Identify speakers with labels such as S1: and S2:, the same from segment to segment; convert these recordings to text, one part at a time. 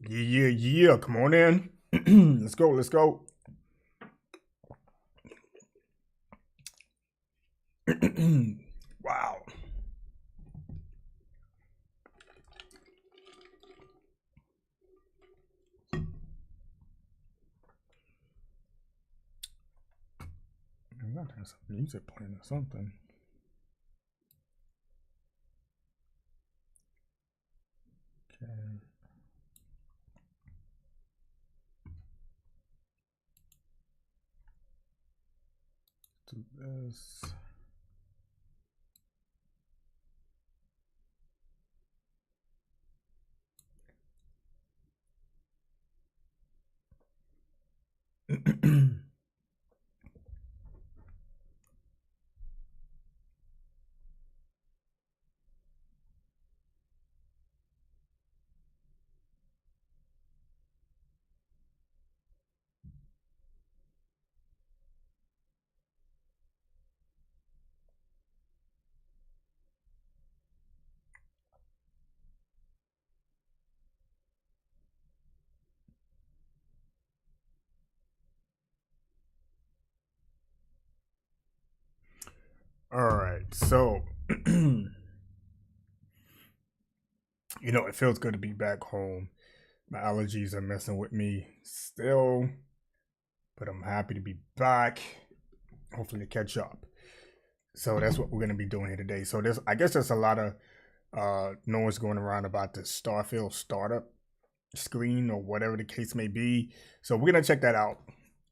S1: Yeah. Come on in. Let's go. Wow. I'm not having some music playing or something. Okay. Do this. All right. So, it feels good to be back home. My allergies are messing with me still, but I'm happy to be back. Hopefully to catch up. So that's what we're gonna be doing here today. So I guess there's a lot of noise going around about the Starfield startup screen or whatever the case may be. So we're gonna check that out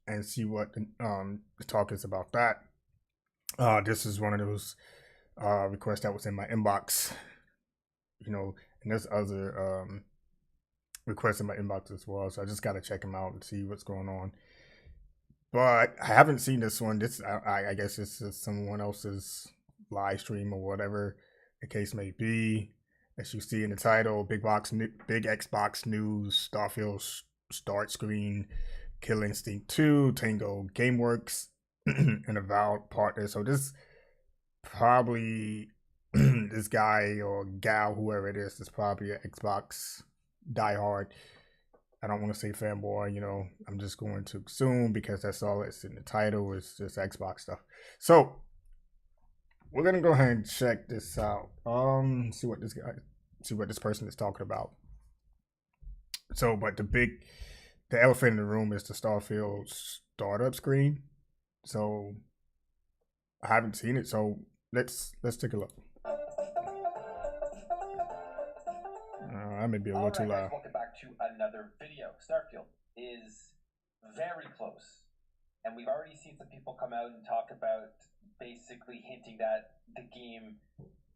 S1: and see what the talk is about that. This is one of those requests that was in my inbox, and there's other requests in my inbox as well. So I just gotta check them out and see what's going on. But I haven't seen this one. I guess this is someone else's live stream or whatever the case may be. As you see in the title, big Xbox news, Starfield start screen, Kill Instinct 2, Tango GameWorks, and Avowed partner. So this probably this guy or gal, whoever it is probably an Xbox diehard. I don't want to say fanboy, I'm just going to assume because that's all that's in the title is just Xbox stuff. So we're gonna go ahead and check this out. See what this person is talking about. So, but the elephant in the room is the Starfield startup screen. So I haven't seen it, so let's take a look. I may be a little too loud.
S2: Welcome back to another video. Starfield is very close, and we've already seen some people come out and talk about basically hinting that the game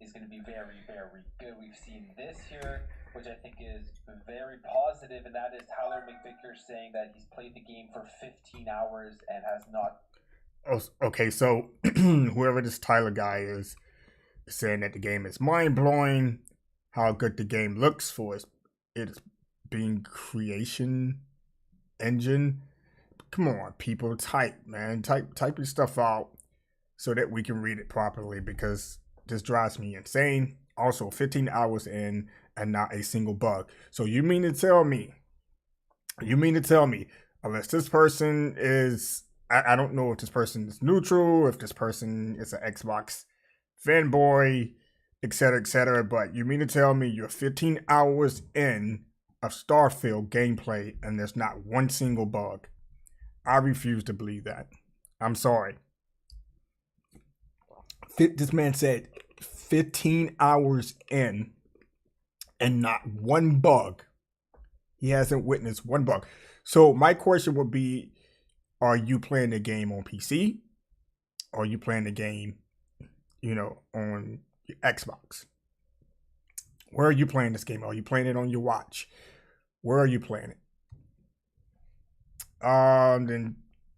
S2: is going to be very, very good. We've seen this here, which I think is very positive, and that is Tyler McVicker saying that he's played the game for 15 hours and has not.
S1: Oh, okay, so whoever this Tyler guy is saying that the game is mind blowing, how good the game looks for its being creation engine. Come on, people, type, man, type your stuff out so that we can read it properly because this drives me insane. Also, 15 hours in and not a single bug. So you mean to tell me, unless this person is, I don't know if this person is neutral, if this person is an Xbox fanboy, etc., but you mean to tell me you're 15 hours in of Starfield gameplay and there's not one single bug? I refuse to believe that. I'm sorry. This man said 15 hours in and not one bug. He hasn't witnessed one bug. So my question would be, are you playing the game on PC? Or are you playing the game, on your Xbox? Where are you playing this game? Are you playing it on your watch? Where are you playing it? Then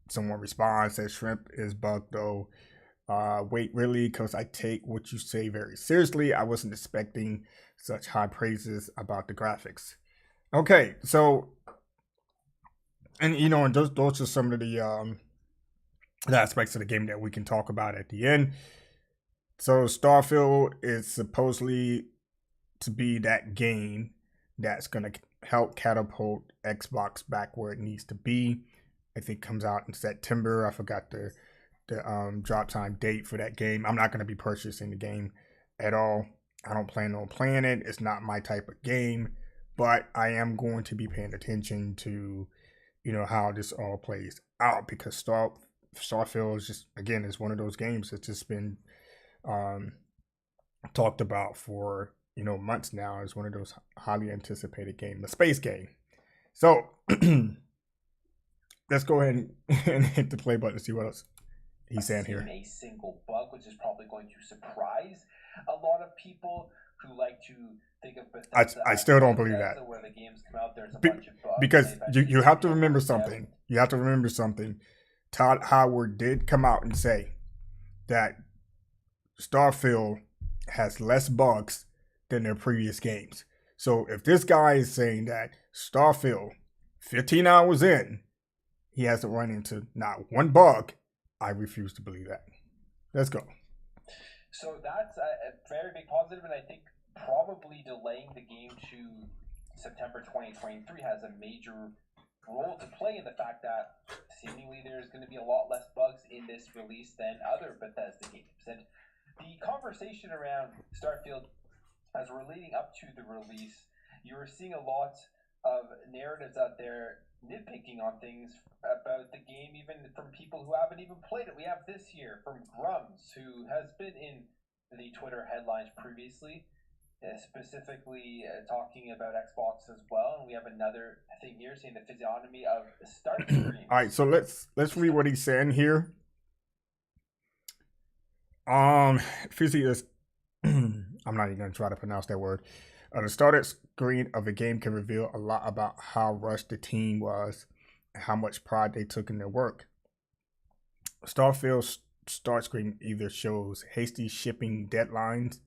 S1: someone responds, says shrimp is bugged though. Wait, really? Because I take what you say very seriously. I wasn't expecting such high praises about the graphics. Okay, so, and and those are some of the aspects of the game that we can talk about at the end. So Starfield is supposedly to be that game that's gonna help catapult Xbox back where it needs to be. I think it comes out in September. I forgot the drop time date for that game. I'm not going to be purchasing the game at all. I don't plan on playing it. It's not my type of game, but I am going to be paying attention to, how this all plays out, because Starfield is just, again, it's one of those games that's just been um, talked about for months now. It's one of those highly anticipated games, a space game. So let's go ahead and hit the play button and see what else he's saying here.
S2: A single bug, which is probably going to surprise a lot of people who like to think of Bethesda.
S1: I still don't believe that.
S2: Where the games come out, there's a bunch of bugs.
S1: Because you have to remember something. You have to remember something. Todd Howard did come out and say that Starfield has less bugs than their previous games. So if this guy is saying that Starfield, 15 hours in, he hasn't run into not one bug, I refuse to believe that. Let's go.
S2: So that's a very big positive, and I think probably delaying the game to September 2023 has a major role to play in the fact that seemingly there's going to be a lot less bugs in this release than other Bethesda games. And the conversation around Starfield, as we're leading up to the release, you were seeing a lot of narratives out there nitpicking on things about the game, even from people who haven't even played it. We have this here from Grums, who has been in the Twitter headlines previously, specifically talking about Xbox as well. And we have another thing here saying the physiognomy of start screens.
S1: All right, so let's read what he's saying here. Physi I'm not even gonna try to pronounce that word. The starter screen of a game can reveal a lot about how rushed the team was and how much pride they took in their work. Starfield's start screen either shows hasty shipping deadlines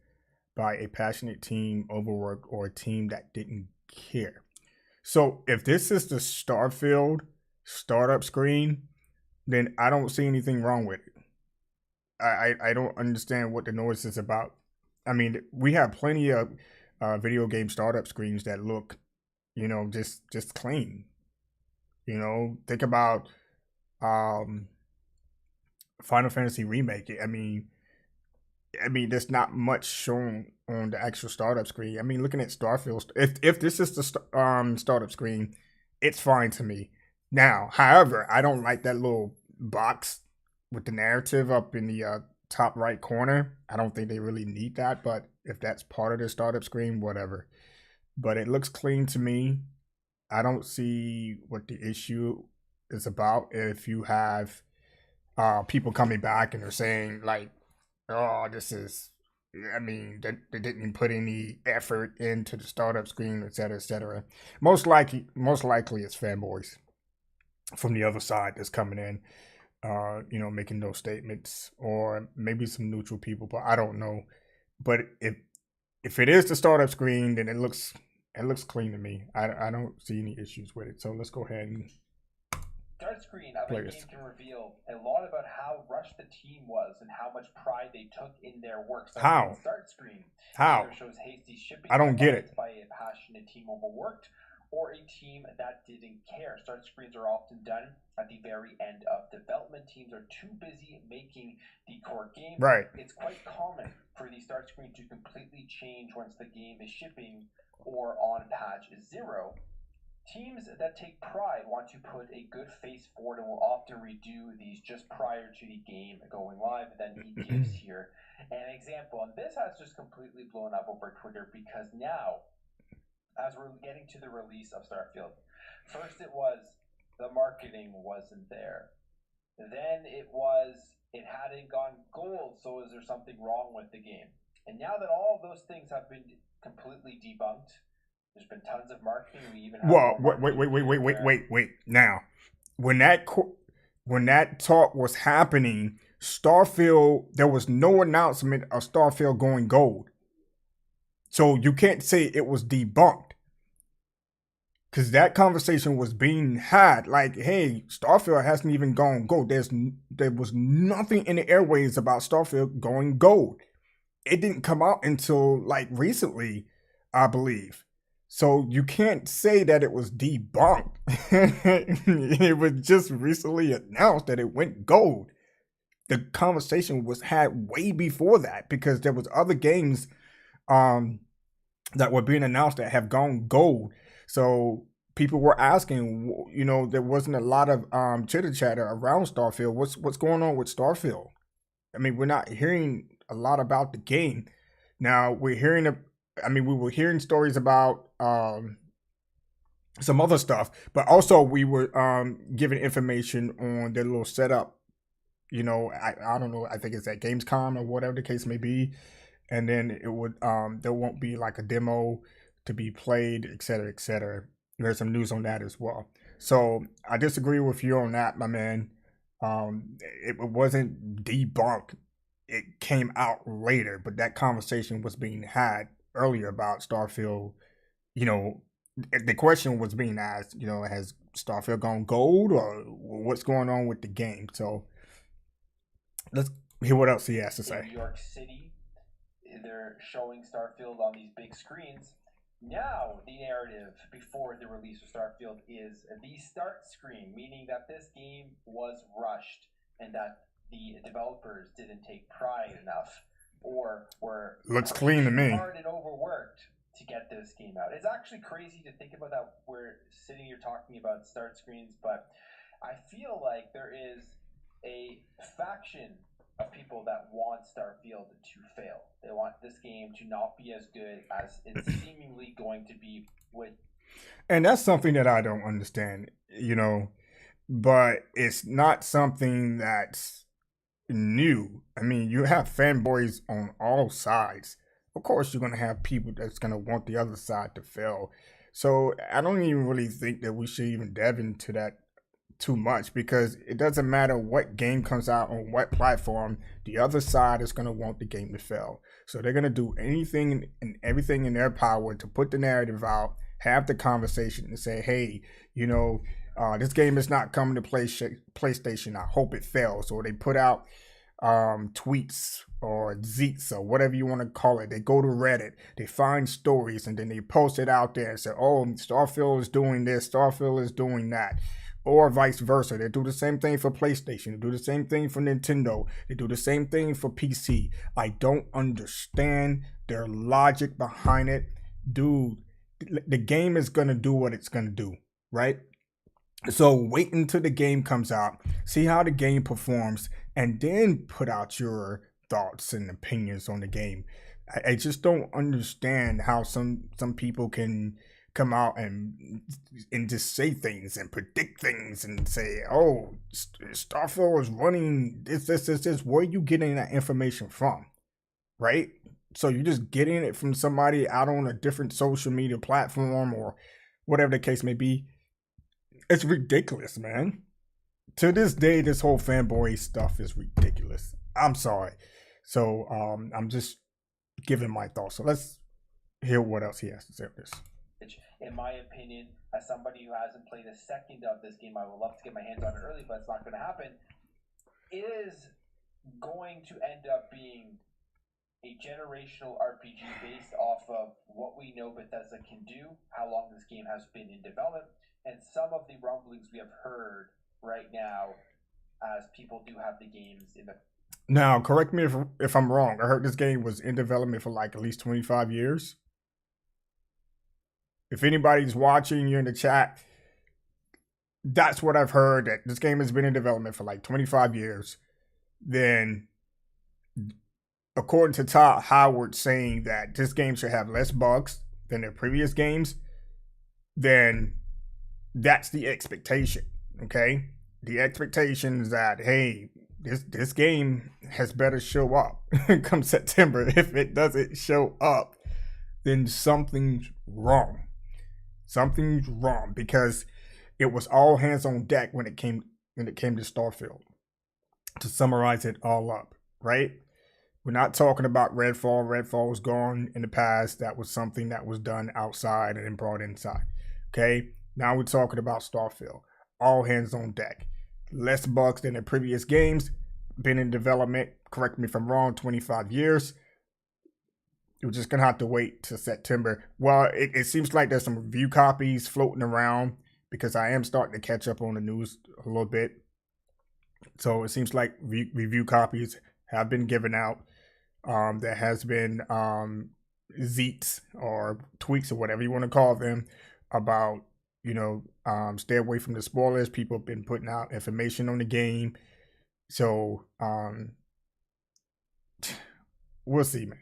S1: by a passionate team, overworked, or a team that didn't care. So if this is the Starfield startup screen, then I don't see anything wrong with it. I don't understand what the noise is about. I mean, we have plenty of video game startup screens that look, just clean. Think about Final Fantasy Remake. I mean, there's not much shown on the actual startup screen. I mean, looking at Starfield, if this is the startup screen, it's fine to me. Now, however, I don't like that little box with the narrative up in the top right corner. I don't think they really need that, but if that's part of the startup screen, whatever. But it looks clean to me. I don't see what the issue is about if you have people coming back and they're saying like, oh, they didn't put any effort into the startup screen, et cetera, et cetera. Most likely it's fanboys from the other side that's coming in, making those statements, or maybe some neutral people, but I don't know. But if it is the startup screen, then it looks clean to me. I don't see any issues with it. So let's go ahead and
S2: start screen of a game can reveal a lot about how rushed the team was and how much pride they took in their work. So
S1: how?
S2: Start screen
S1: How?
S2: Shows hasty shipping.
S1: I don't get it.
S2: By a passionate team overworked or a team that didn't care. Start screens are often done at the very end of development. Teams are too busy making the core game.
S1: Right.
S2: It's quite common for the start screen to completely change once the game is shipping or on patch 0. Teams that take pride want to put a good face forward and will often redo these just prior to the game going live. Then he gives here an example, and this has just completely blown up over Twitter because now, as we're getting to the release of Starfield, first it was the marketing wasn't there. Then it hadn't gone gold, so is there something wrong with the game? And now that all of those things have been completely debunked, there's been tons of marketing. We even have
S1: wait. Now, when that talk was happening, Starfield, there was no announcement of Starfield going gold. So you can't say it was debunked, because that conversation was being had. Like, hey, Starfield hasn't even gone gold. There was nothing in the airways about Starfield going gold. It didn't come out until like recently, I believe. So you can't say that it was debunked. It was just recently announced that it went gold. The conversation was had way before that because there was other games um that were being announced that have gone gold. So people were asking, there wasn't a lot of chitter chatter around Starfield. What's going on with Starfield? I mean, we're not hearing a lot about the game. Now we're hearing, we were hearing stories about some other stuff, but also we were given information on their little setup. I don't know. I think it's at Gamescom or whatever the case may be, and then it would there won't be like a demo to be played, et cetera, et cetera. There's some news on that as well. So I disagree with you on that, my man. It wasn't debunked. It came out later, but that conversation was being had earlier about Starfield. You know, the question was being asked. Has Starfield gone gold, or what's going on with the game? So let's hear what else he has to say.
S2: In New York City, they're showing Starfield on these big screens. Now, the narrative before the release of Starfield is the start screen, meaning that this game was rushed and that the developers didn't take pride enough or were
S1: Looks clean to
S2: too
S1: me.
S2: hard and overworked to get this game out. It's actually crazy to think about that. We're sitting here talking about start screens, but I feel like there is a faction of people that want Starfield to fail. They want this game to not be as good as it's seemingly going to be with.
S1: And that's something that I don't understand, but it's not something that's new. I mean, you have fanboys on all sides. Of course, you're going to have people that's going to want the other side to fail. So I don't even really think that we should even delve into that too much, because it doesn't matter what game comes out on what platform, the other side is going to want the game to fail. So they're going to do anything and everything in their power to put the narrative out, have the conversation, and say, hey, this game is not coming to PlayStation. I hope it fails. Or they put out tweets or zeets or whatever you want to call it. They go to Reddit, they find stories, and then they post it out there and say, oh, Starfield is doing this, Starfield is doing that. Or vice versa. They do the same thing for PlayStation. They do the same thing for Nintendo. They do the same thing for PC. I don't understand their logic behind it. Dude, the game is going to do what it's going to do, right? So wait until the game comes out, see how the game performs, and then put out your thoughts and opinions on the game. I just don't understand how some people can come out and just say things and predict things and say, oh, Starfield is running this. Where are you getting that information from, right? So you're just getting it from somebody out on a different social media platform or whatever the case may be. It's ridiculous, man. To this day, this whole fanboy stuff is ridiculous. I'm sorry. So I'm just giving my thoughts. So let's hear what else he has to say on this.
S2: In my opinion, as somebody who hasn't played a second of this game, I would love to get my hands on it early, but it's not going to happen. It is going to end up being a generational RPG based off of what we know Bethesda can do, how long this game has been in development, and some of the rumblings we have heard right now as people do have the games in the.
S1: Now, correct me if I'm wrong. I heard this game was in development for like at least 25 years. If anybody's watching, you're in the chat, that's what I've heard, that this game has been in development for like 25 years. Then, according to Todd Howard saying that this game should have less bugs than their previous games, then that's the expectation, okay? The expectation is that, hey, this game has better show up come September. If it doesn't show up, then something's wrong. Something's wrong, because it was all hands on deck when it came to Starfield. To summarize it all up, right? We're not talking about Redfall. Redfall was gone in the past. That was something that was done outside and then brought inside. Okay? Now we're talking about Starfield. All hands on deck. Less bugs than the previous games. Been in development, correct me if I'm wrong, 25 years. We're just gonna have to wait till September. Well, it seems like there's some review copies floating around because I am starting to catch up on the news a little bit. So it seems like review copies have been given out. There has been zeets or tweets or whatever you want to call them about stay away from the spoilers. People have been putting out information on the game, so we'll see, man.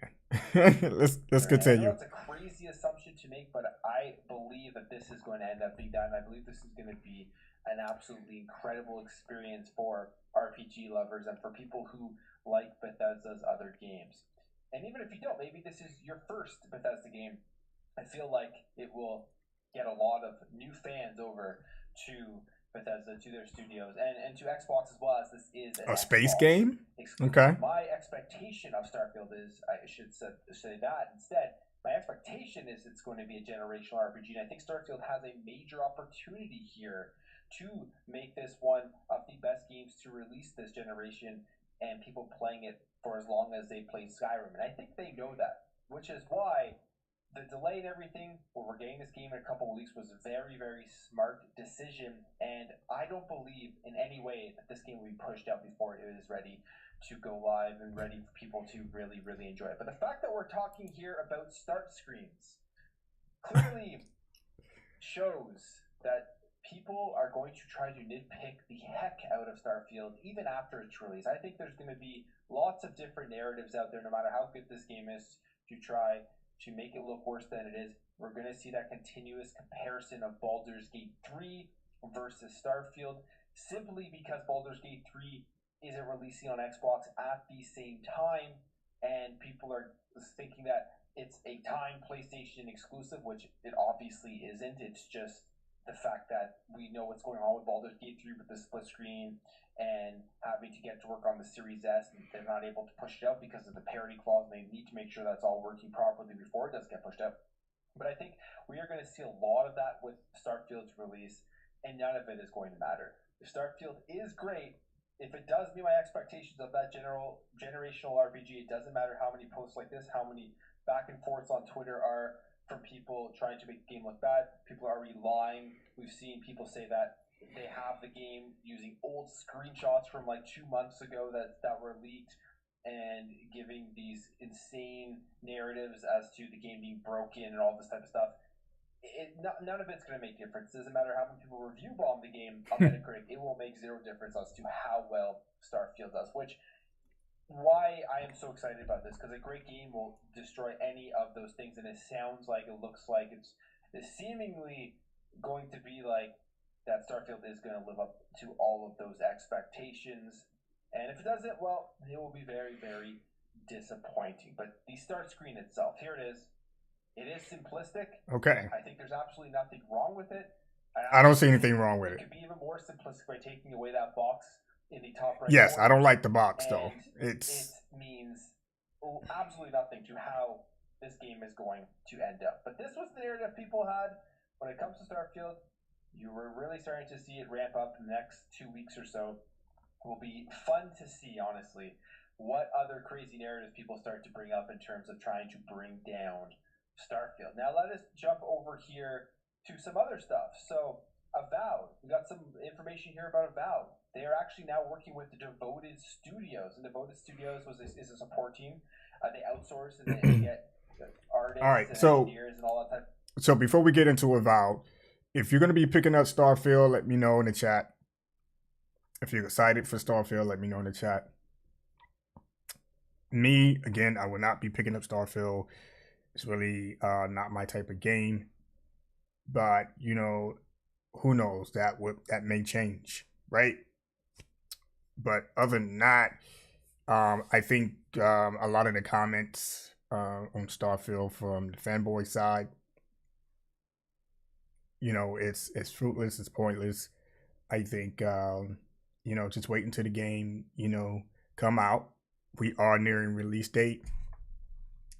S1: let's
S2: Right. And I know
S1: continue.
S2: it's a crazy assumption to make, but I believe that this is going to end up being done. I believe this is going to be an absolutely incredible experience for RPG lovers and for people who like Bethesda's other games. And even if you don't, maybe this is your first Bethesda game. I feel like it will get a lot of new fans over to Bethesda, to their studios, and to Xbox as well, as this is an
S1: A space
S2: Xbox
S1: game?
S2: exclusive.
S1: Okay.
S2: My expectation of Starfield is, I should say that instead, my expectation is it's going to be a generational RPG, and I think Starfield has a major opportunity here to make this one of the best games to release this generation and people playing it for as long as they play Skyrim. And I think they know that, which is why the delay and everything, where we're getting this game in a couple of weeks, was a very, very smart decision. And I don't believe in any way that this game will be pushed out before it is ready to go live and ready for people to really, really enjoy it. But the fact that we're talking here about start screens clearly shows that people are going to try to nitpick the heck out of Starfield even after its release. I think there's going to be lots of different narratives out there, no matter how good this game is, to try to make it look worse than it is. We're going to see that continuous comparison of Baldur's Gate 3 versus Starfield, simply because Baldur's Gate 3 isn't releasing on Xbox at the same time, and people are thinking that it's a time PlayStation exclusive, which it obviously isn't. It's just the fact that we know what's going on with Baldur's Gate 3 with the split screen and having to get to work on the Series S, and they're not able to push it out because of the parity clause, and they need to make sure that's all working properly before it does get pushed out. But I think we are going to see a lot of that with Starfield's release, and none of it is going to matter. If Starfield is great, if it does meet my expectations of that generational RPG, it doesn't matter how many posts like this, how many back and forths on Twitter are from people trying to make the game look bad. People are already lying. We've seen people say that they have the game using old screenshots from like 2 months ago that were leaked and giving these insane narratives as to the game being broken and all this type of stuff. None of it's going to make difference. It doesn't matter how many people review bomb the game on Metacritic. It will make zero difference as to how well Starfield does, which why I am so excited about this, because a great game will destroy any of those things, and it sounds like, it looks like, it's seemingly going to be like that Starfield is going to live up to all of those expectations. And if it doesn't, well, it will be very, very disappointing. But the start screen itself, here it is. It is simplistic.
S1: Okay.
S2: I think there's absolutely nothing wrong with it.
S1: I don't see anything wrong with
S2: It
S1: it.
S2: could be even more simplistic by taking away that box in the top right
S1: Yes, I
S2: corner,
S1: don't like the box though.
S2: and it
S1: It's
S2: means absolutely nothing to how this game is going to end up. But this was the narrative people had when it comes to Starfield. You were really starting to see it ramp up in the next 2 weeks or so. It will be fun to see, honestly, what other crazy narratives people start to bring up in terms of trying to bring down Starfield. Now let us jump over here to some other stuff. So Avowed, we got some information here about Avowed. They are actually now working with the Devoted Studios, and Devoted Studios is a support team. They outsource and they get artists
S1: all right.
S2: and
S1: So
S2: engineers and all that type.
S1: so before we get into Avowed, if you're gonna be picking up Starfield, let me know in the chat. If you're excited for Starfield, let me know in the chat. Me, again, I will not be picking up Starfield. It's really not my type of game. But who knows? That may change, right? But other than that, I think a lot of the comments on Starfield from the fanboy side, it's fruitless, it's pointless. I think just wait until the game come out. We are nearing release date,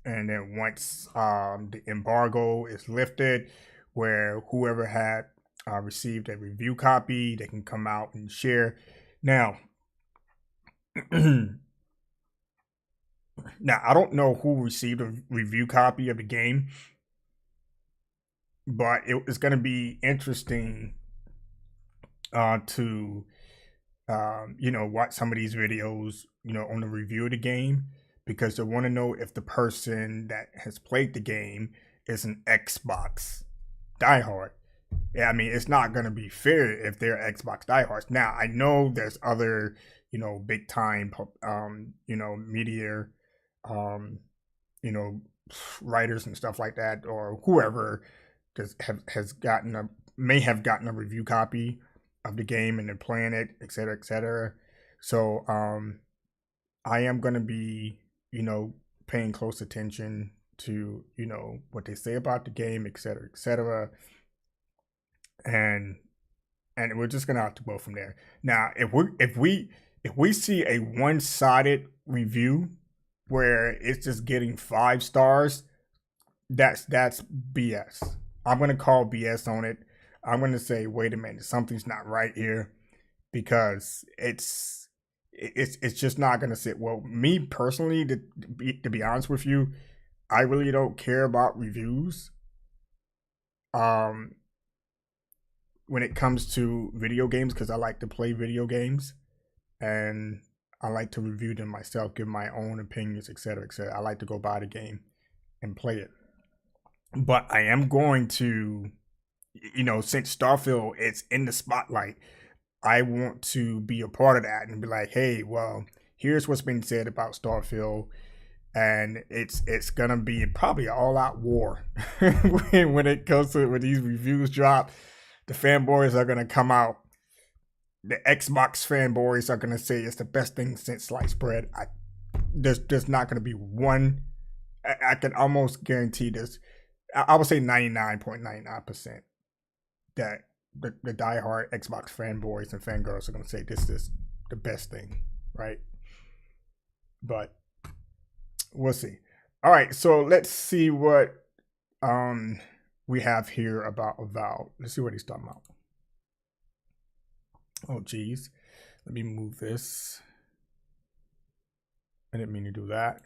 S1: and then once the embargo is lifted, where whoever had received a review copy, they can come out and share. Now, Now, I don't know who received a review copy of the game, but it's going to be interesting to watch some of these videos, on the review of the game, because they want to know if the person that has played the game is an Xbox diehard. Yeah, I mean, it's not going to be fair if they're Xbox diehards. Now, I know there's other, big time, media, um, you know, writers and stuff like that, or whoever has gotten may have gotten a review copy of the game and they're playing it, et cetera, et cetera. So I am going to be, paying close attention to, what they say about the game, et cetera, et cetera. And we're just gonna have to go from there. Now, if we see a one-sided review where it's just getting 5 stars, that's BS. I'm gonna call BS on it. I'm gonna say, wait a minute, something's not right here, because it's just not gonna sit well. Me personally, to be honest with you, I really don't care about reviews. Um, when it comes to video games, because I like to play video games and I like to review them myself, give my own opinions, etc., etc. I like to go buy the game and play it. But I am going to, since Starfield it's in the spotlight, I want to be a part of that and be like, hey, well, here's what's been said about Starfield, and it's gonna be probably an all-out war when it comes to when these reviews drop. The fanboys are gonna come out. The Xbox fanboys are gonna say it's the best thing since sliced bread. There's not gonna be one. I can almost guarantee this. I would say 99.99% that the diehard Xbox fanboys and fangirls are gonna say this is the best thing, right? But we'll see. All right, so let's see what we have here about Avowed. Let's see what he's talking about. Oh, geez. Let me move this. I didn't mean to do that.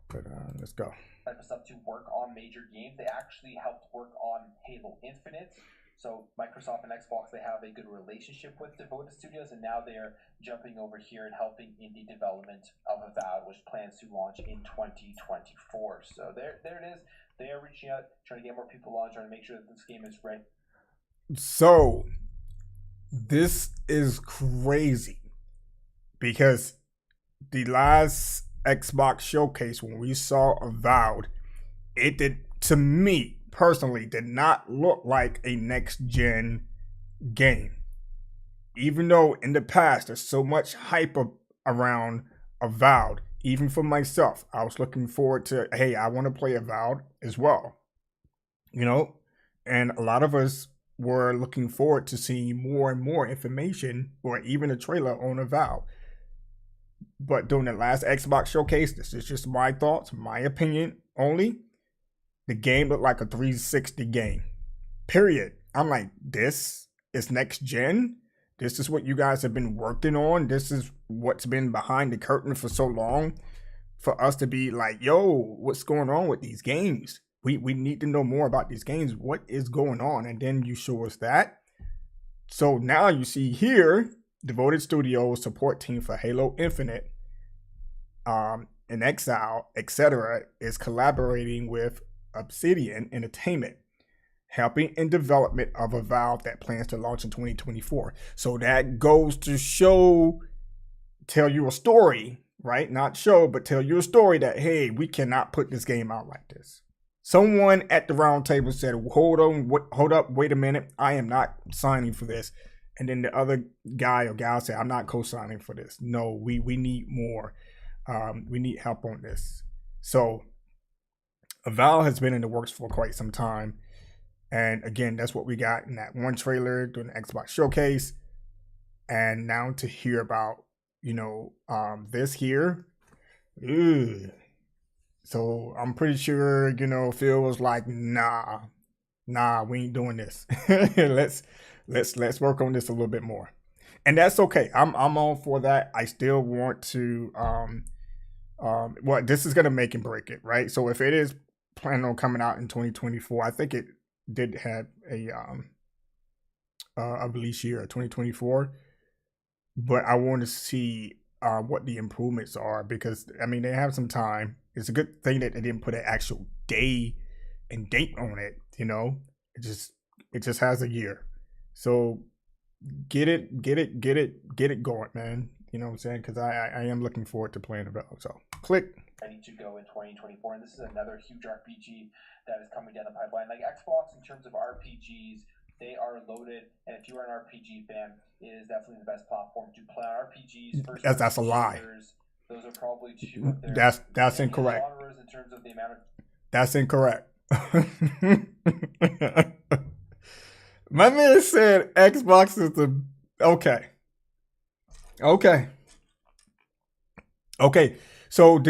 S1: But let's go.
S2: Microsoft to work on major games. They actually helped work on Halo Infinite. So Microsoft and Xbox, they have a good relationship with Devoted Studios, and now they're jumping over here and helping in the development of Avowed, which plans to launch in 2024. So there it is. They are reaching out, trying to get more people on, trying to make sure that this game is ready.
S1: So this is crazy, because the last Xbox showcase, when we saw Avowed, it did, to me personally, did not look like a next gen game. Even though in the past there's so much hype around Avowed, even for myself, I was looking forward to, hey, I want to play Avowed as well. And a lot of us were looking forward to seeing more and more information or even a trailer on Avowed. But during the last Xbox showcase, this is just my thoughts, my opinion only, the game looked like a 360 game. Period. I'm like, this is next gen? This is what you guys have been working on? This is what's been behind the curtain for so long for us to be like, yo, what's going on with these games? We need to know more about these games. What is going on? And then you show us that. So now you see here, Devoted Studios support team for Halo Infinite, In Exile, etc., is collaborating with Obsidian Entertainment, helping in development of Avowed that plans to launch in 2024. So that goes to tell you a story, right? Not show, but tell you a story that, hey, we cannot put this game out like this. Someone at the round table said, hold up, wait a minute, I am not signing for this. And then the other guy or gal said, I'm not co-signing for this. No, we need more. We need help on this. So Avowed has been in the works for quite some time. And again, that's what we got in that one trailer during the Xbox showcase. And now to hear about, this here. Ugh. So I'm pretty sure, Phil was like, nah, we ain't doing this. let's work on this a little bit more. And that's okay. I'm all for that. I still want to Well, this is gonna make and break it, right? So if it is planning on coming out in 2024, I think it did have a release year of 2024, but I want to see what the improvements are because I mean they have some time. It's a good thing that they didn't put an actual day and date on it. You know, it just has a year. So get it going, man. You know what I'm saying? Because I am looking forward to playing the So click.
S2: Ready to go in 2024, and this is another huge RPG that is coming down the pipeline. Like Xbox, in terms of RPGs, they are loaded, and if you're an RPG fan, it is definitely the best platform to play RPGs. First
S1: That's a lie.
S2: Those are probably two of their
S1: that's incorrect.
S2: Genres in terms of the amount of.
S1: That's incorrect. My man said Xbox is the okay. So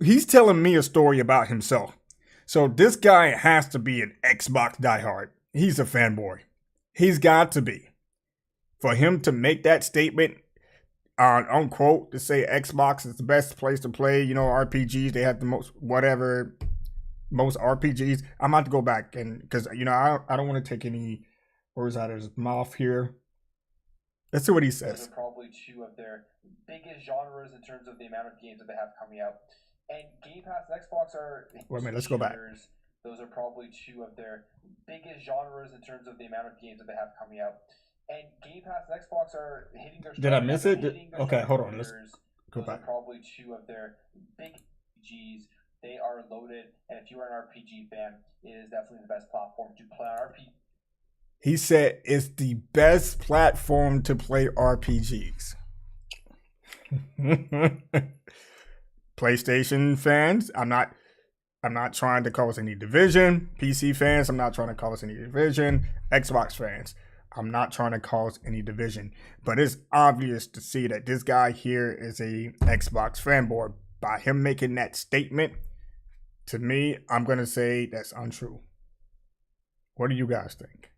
S1: he's telling me a story about himself. So this guy has to be an Xbox diehard. He's a fanboy. He's got to be. For him to make that statement, unquote, to say Xbox is the best place to play, you know, RPGs, they have the most RPGs. I'm about to go back and because you know I don't want to take any words out of his mouth here. Let's see what he says.
S2: Those are probably two of their biggest genres in terms of the amount of games that they have coming out. And Game Pass and Xbox are.
S1: Wait a minute, let's go back.
S2: Those are probably two of their biggest genres in terms of the amount of games that they have coming out. And Game Pass and Xbox are hitting their.
S1: Did I miss it? Okay, hold on. Let's go back.
S2: Those are probably two of their big RPGs. They are loaded, and if you are an RPG fan, it is definitely the best platform to play RPG.
S1: He said it's the best platform to play RPGs. PlayStation fans, I'm not trying to cause any division. PC fans, I'm not trying to cause any division. Xbox fans, I'm not trying to cause any division. But it's obvious to see that this guy here is a Xbox fanboy. By him making that statement, to me, I'm going to say that's untrue. What do you guys think?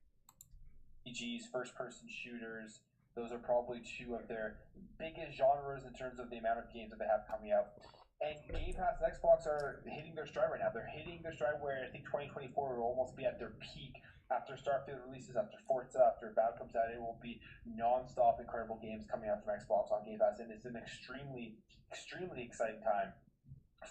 S2: RPGs, first-person shooters, those are probably two of their biggest genres in terms of the amount of games that they have coming out. And Game Pass and Xbox are hitting their stride right now. They're hitting their stride where I think 2024 will almost be at their peak. After Starfield releases, after Forza, after Battle comes out, it will be non-stop incredible games coming out from Xbox on Game Pass. And it's an extremely, extremely exciting time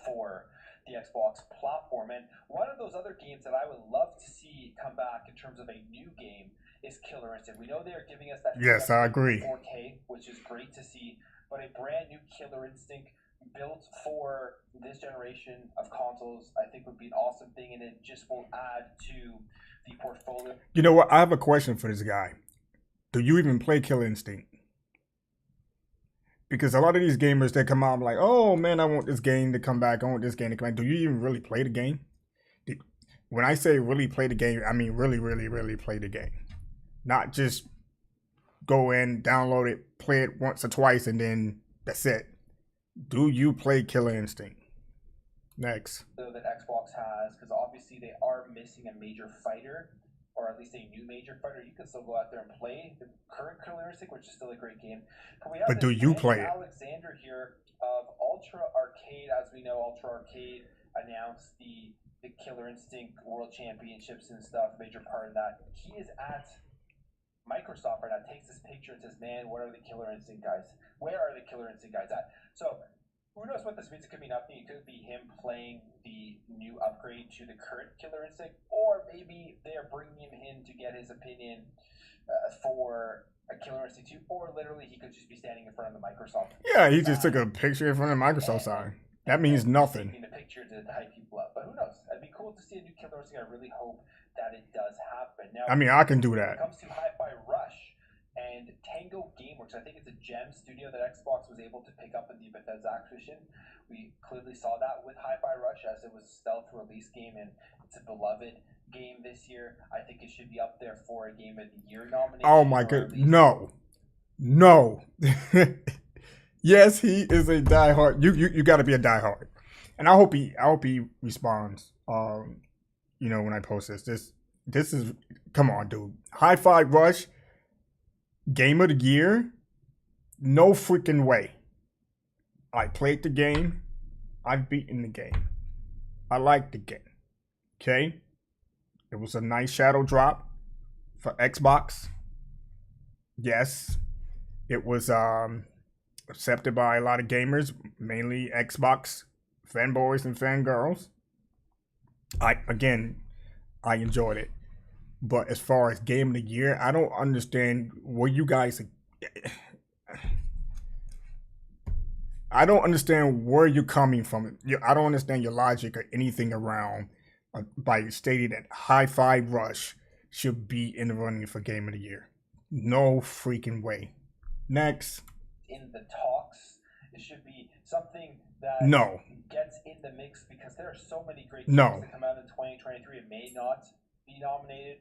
S2: for the Xbox platform. And one of those other games that I would love to see come back in terms of a new game is Killer Instinct. We know they are giving us that.
S1: Yes, I agree.
S2: 4K, which is great to see, but a brand new Killer Instinct built for this generation of consoles, I think would be an awesome thing, and it just will add to the portfolio.
S1: You know what? I have a question for this guy. Do you even play Killer Instinct? Because a lot of these gamers, they come out like, oh man, I want this game to come back. I want this game to come back. Do you even really play the game? When I say really play the game, I mean really, really, really play the game. Not just go in, download it, play it once or twice, and then that's it. Do you play Killer Instinct? Next.
S2: That Xbox has, because obviously they are missing a major fighter, or at least a new major fighter. You can still go out there and play the current Killer Instinct, which is still a great game.
S1: But do you play it?
S2: Alexander here of Ultra Arcade. As we know, Ultra Arcade announced the Killer Instinct World Championships and stuff, major part of that. He is at Microsoft right now, takes this picture and says, man, what are the Killer Instinct guys? Where are the Killer Instinct guys at? So, who knows what this means? It could be nothing. It could be him playing the new upgrade to the current Killer Instinct, or maybe they're bringing him in to get his opinion for a Killer Instinct 2, or literally he could just be standing in front of the Microsoft.
S1: Yeah, he just took a picture in front of the Microsoft sign. That means nothing.
S2: Taking the picture to hype people up, but who knows? It'd be cool to see a new Killer Instinct. I really hope that it does happen. Now,
S1: I mean, I can do that.
S2: When it comes to Hi-Fi Rush and Tango Gameworks, I think it's a gem studio that Xbox was able to pick up in the Bethesda acquisition. We clearly saw that with Hi-Fi Rush, as it was a stealth release game, and it's a beloved game this year. I think it should be up there for a Game of the Year nomination.
S1: Oh my god, no. Yes, he is a diehard. You got to be a diehard, and I hope he responds. You know, when I post this is, come on, dude. Hi-Fi Rush, Game of the Year? No freaking way. I played the game. I've beaten the game. I like the game. Okay, it was a nice shadow drop for Xbox. Yes, it was accepted by a lot of gamers, mainly Xbox fanboys and fangirls. I enjoyed it. But as far as game of the year, I don't understand where you guys. I don't understand where you're coming from. I don't understand your logic or anything around by stating that Hi-Fi Rush should be in the running for game of the year. No freaking way. Next.
S2: In the talks, it should be something that
S1: No.
S2: gets in the mix because there are so many great games
S1: No.
S2: that come out in 2023. It may not be nominated,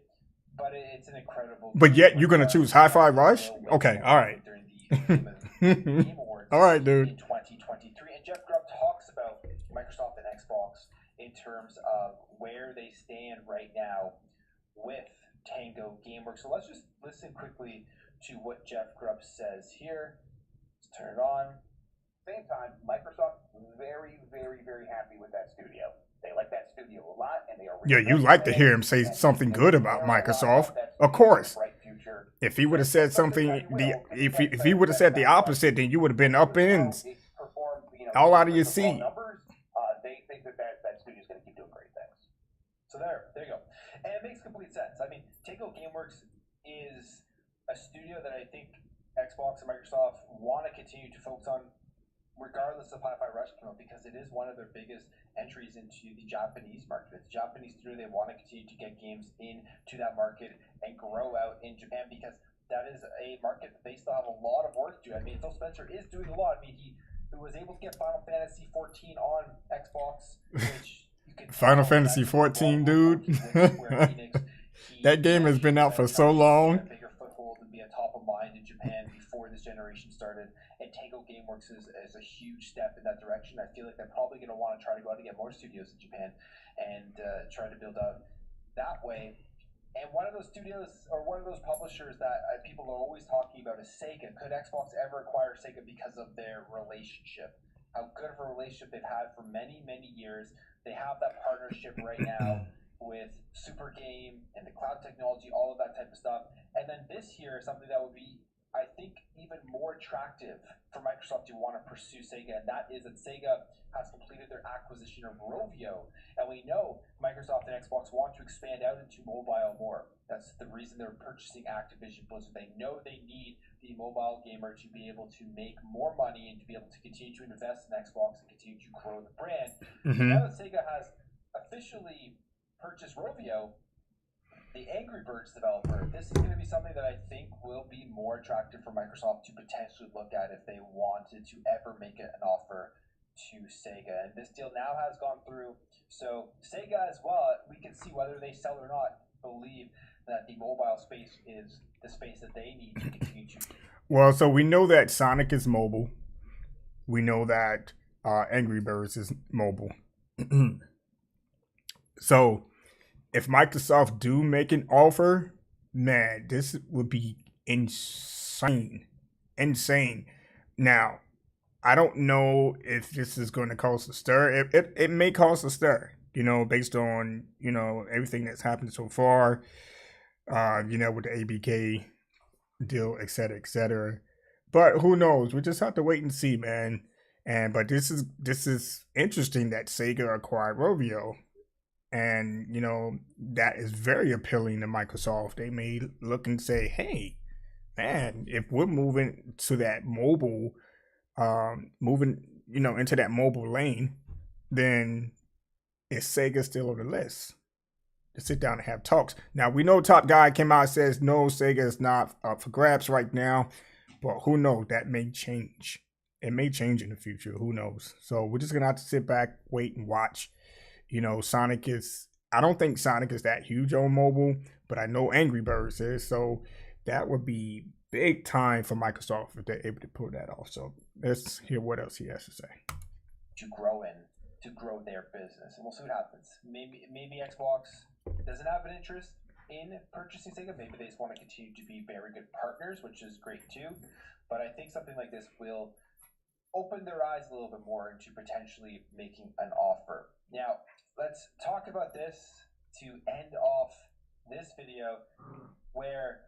S2: but it's an incredible.
S1: But yet you're gonna choose Hi-Fi Rush? Okay, all right.
S2: During the Game Awards
S1: all right, dude.
S2: in 2023, and Jeff Grubb talks about Microsoft and Xbox in terms of where they stand right now with Tango Gameworks. So let's just listen quickly to what Jeff Grubb says here. Let's turn it on.
S3: Same time, Microsoft very, very, very happy with that studio. They like that studio a lot, and they are.
S1: Yeah, you like to hear him say something good about Microsoft, of course. If he would have said something, if he would have said the opposite, then you would have been up ends, all out of your seat.
S3: They think that studio is going to keep doing great things.
S2: So there you go, and it makes complete sense. I mean, Tango Gameworks is a studio that I think Xbox and Microsoft want to continue to focus on, regardless of Hi-Fi Rush came out, because it is one of their biggest entries into the Japanese market. It's a Japanese studio. They want to continue to get games into that market and grow out in Japan, because that is a market that they still have a lot of work to do. I mean, Phil Spencer is doing a lot. I mean, he was able to get Final Fantasy 14 on Xbox, which you could
S1: Final Fantasy 14, dude. That game has been out for so long.
S2: A bigger foothold and be a top of mind in Japan before this generation started. And Tango Gameworks is a huge step in that direction. I feel like they're probably going to want to try to go out and get more studios in Japan and try to build out that way. And one of those studios, or one of those publishers that people are always talking about, is Sega. Could Xbox ever acquire Sega because of their relationship? How good of a relationship they've had for many, many years. They have that partnership right now with Super Game and the cloud technology, all of that type of stuff. And then this year, something that would be, I think, even more attractive for Microsoft to want to pursue Sega, and that is that Sega has completed their acquisition of Rovio, and we know Microsoft and Xbox want to expand out into mobile more. That's the reason they're purchasing Activision Blizzard. They know they need the mobile gamer to be able to make more money and to be able to continue to invest in Xbox and continue to grow the brand.
S1: Mm-hmm.
S2: Now that Sega has officially purchased Rovio, the Angry Birds developer, this is going to be something that I think will be more attractive for Microsoft to potentially look at if they wanted to ever make it an offer to Sega. And this deal now has gone through, so Sega as well, we can see whether they sell or not, believe that the mobile space is the space that they need to continue to.
S1: Well, so we know that Sonic is mobile. We know that Angry Birds is mobile. So if Microsoft do make an offer, man, this would be insane. Insane. Now, I don't know if this is going to cause a stir. It may cause a stir, based on, everything that's happened so far, with the ABK deal, et cetera, et cetera. But who knows? We just have to wait and see, man. But this is interesting that Sega acquired Rovio. And, that is very appealing to Microsoft. They may look and say, hey, man, if we're moving to that mobile, into that mobile lane, then is Sega still on the list? To sit down and have talks. Now, we know Top Guy came out and says, no, Sega is not up for grabs right now. But who knows? That may change. It may change in the future. Who knows? So we're just going to have to sit back, wait, and watch. I don't think Sonic is that huge on mobile, but I know Angry Birds is. So that would be big time for Microsoft if they're able to pull that off. So let's hear what else he has to say.
S2: To grow their business, and we'll see what happens. Maybe Xbox doesn't have an interest in purchasing Sega. Maybe they just want to continue to be very good partners, which is great too. But I think something like this will opened their eyes a little bit more into potentially making an offer. Now, let's talk about this to end off this video, where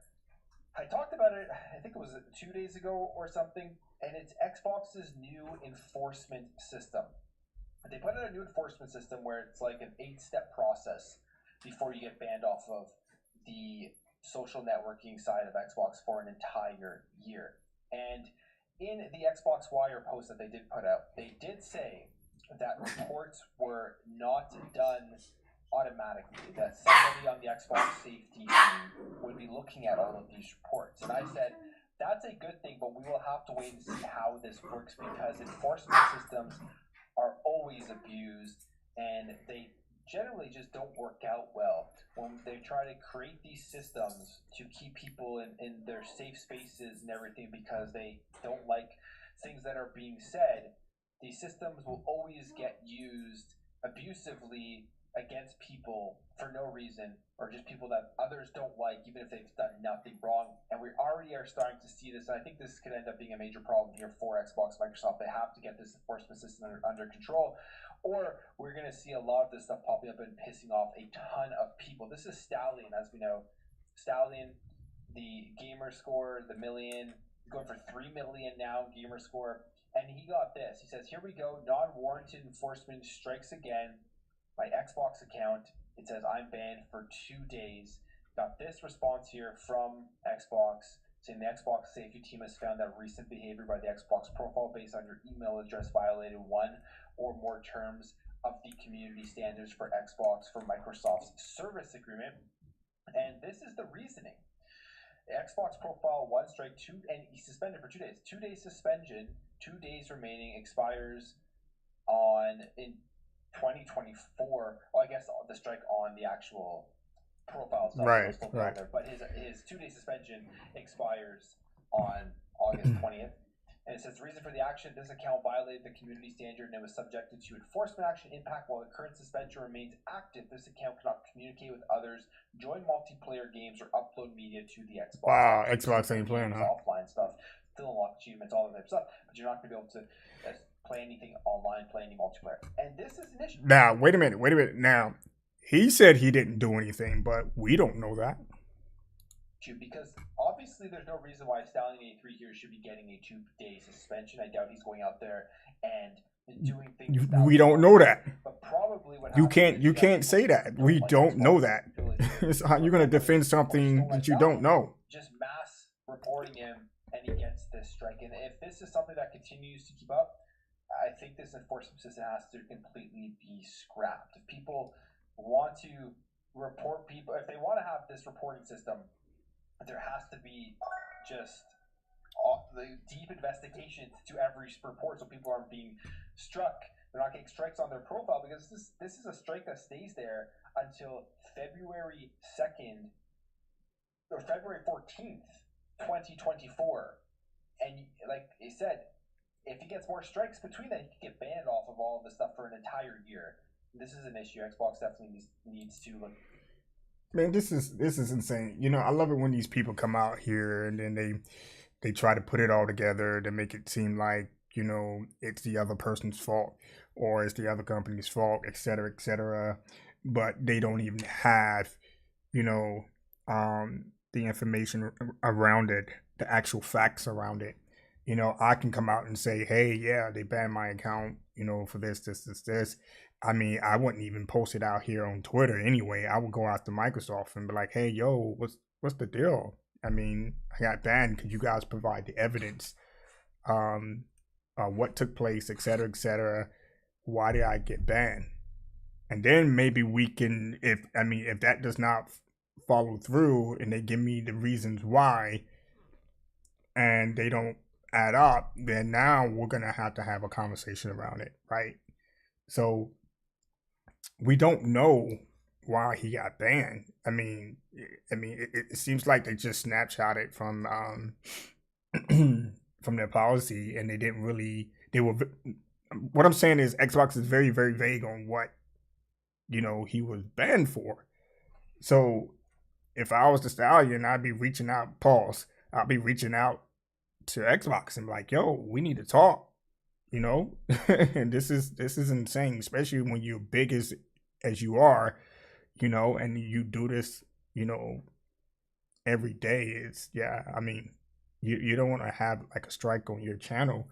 S2: I talked about it, I think it was 2 days ago or something, and it's Xbox's new enforcement system. They put in a new enforcement system where it's like an 8-step process before you get banned off of the social networking side of Xbox for an entire year. And in the Xbox Wire post that they did put out, they did say that reports were not done automatically, that somebody on the Xbox safety team would be looking at all of these reports. And I said, that's a good thing, but we will have to wait and see how this works, because enforcement systems are always abused, and they generally just don't work out well when they try to create these systems to keep people in their safe spaces and everything because they don't like things that are being said. These systems will always get used abusively against people for no reason, or just people that others don't like, even if they've done nothing wrong. And we already are starting to see this. And I think this could end up being a major problem here for Xbox, Microsoft. They have to get this enforcement system under control, or we're going to see a lot of this stuff popping up and pissing off a ton of people. This is Stallion, as we know. Stallion, the gamer score, the million, going for 3 million now, gamer score. And he got this. He says, here we go, non-warranted enforcement strikes again. My Xbox account, it says I'm banned for 2 days. Got this response here from Xbox saying the Xbox safety team has found that recent behavior by the Xbox profile based on your email address violated one or more terms of the community standards for Xbox for Microsoft's service agreement. And this is the reasoning. The Xbox profile 1 strike 2, and he's suspended for 2 days. 2 days suspension, 2 days remaining, expires in 2024. Well, I guess the strike on the actual profile stuff
S1: right,
S2: still
S1: right.
S2: there, but his 2-day suspension expires on August 20th. And it says the reason for the action: this account violated the community standard and it was subjected to enforcement action impact while the current suspension remains active. This account cannot communicate with others, join multiplayer games, or upload media to the Xbox.
S1: Wow, Xbox ain't playing, huh?
S2: Offline stuff, still unlock achievements, all of that stuff, but you're not going to be able to play anything online, play any multiplayer. And this is an issue.
S1: Now, wait a minute. Now, he said he didn't do anything, but we don't know that.
S2: Because obviously there's no reason why Stallion 83 here should be getting a 2-day suspension. I doubt he's going out there and doing things.
S1: We don't know that.
S2: But probably what
S1: you can't say that. We don't know that. How you're going to defend something that you don't know?
S2: Just mass reporting him, and he gets this strike. And if this is something that continues to keep up, I think this enforcement system has to completely be scrapped. If people want to report people, if they want to have this reporting system, there has to be just the deep investigations to every report, so people aren't being struck. They're not getting strikes on their profile, because this is a strike that stays there until February 2nd or February 14th, 2024. And like I said, if he gets more strikes between that, he could get banned off of all of this stuff for an entire year. This is an issue Xbox definitely needs to look.
S1: Man, this is insane. You know, I love it when these people come out here and then they try to put it all together to make it seem like, you know, it's the other person's fault or it's the other company's fault, et cetera, but they don't even have, you know, the information around it, the actual facts around it. You know, I can come out and say, hey, yeah, they banned my account, you know, for this. I mean, I wouldn't even post it out here on Twitter anyway. I would go out to Microsoft and be like, hey, yo, what's the deal? I mean, I got banned. Could you guys provide the evidence? What took place, et cetera, why did I get banned? And then maybe we can, if that does not follow through and they give me the reasons why and they don't add up, then now we're going to have a conversation around it, right? So we don't know why he got banned. I mean, it seems like they just snapshotted from from their policy, and they didn't really. What I'm saying is, Xbox is very, very vague on what, you know, he was banned for. So if I was the Stallion, I'd be reaching out. I'd be reaching out to Xbox and be like, yo, we need to talk. you know. And this is insane, especially when you're big as you are, you know, and you do this, you know, every day. It's, yeah, I mean, you don't want to have like a strike on your channel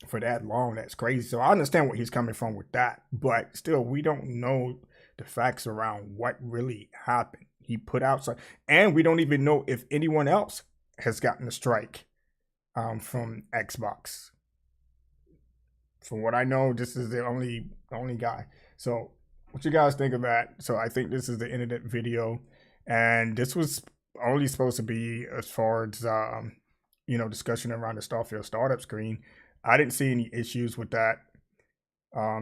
S1: for that long. That's crazy. So I understand where he's coming from with that, but still, we don't know the facts around what really happened. He put out some, and we don't even know if anyone else has gotten a strike from Xbox. From what I know, this is the only guy. So, what you guys think of that? So, I think this is the end of that video, and this was only supposed to be as far as you know, discussion around the Starfield startup screen. I didn't see any issues with that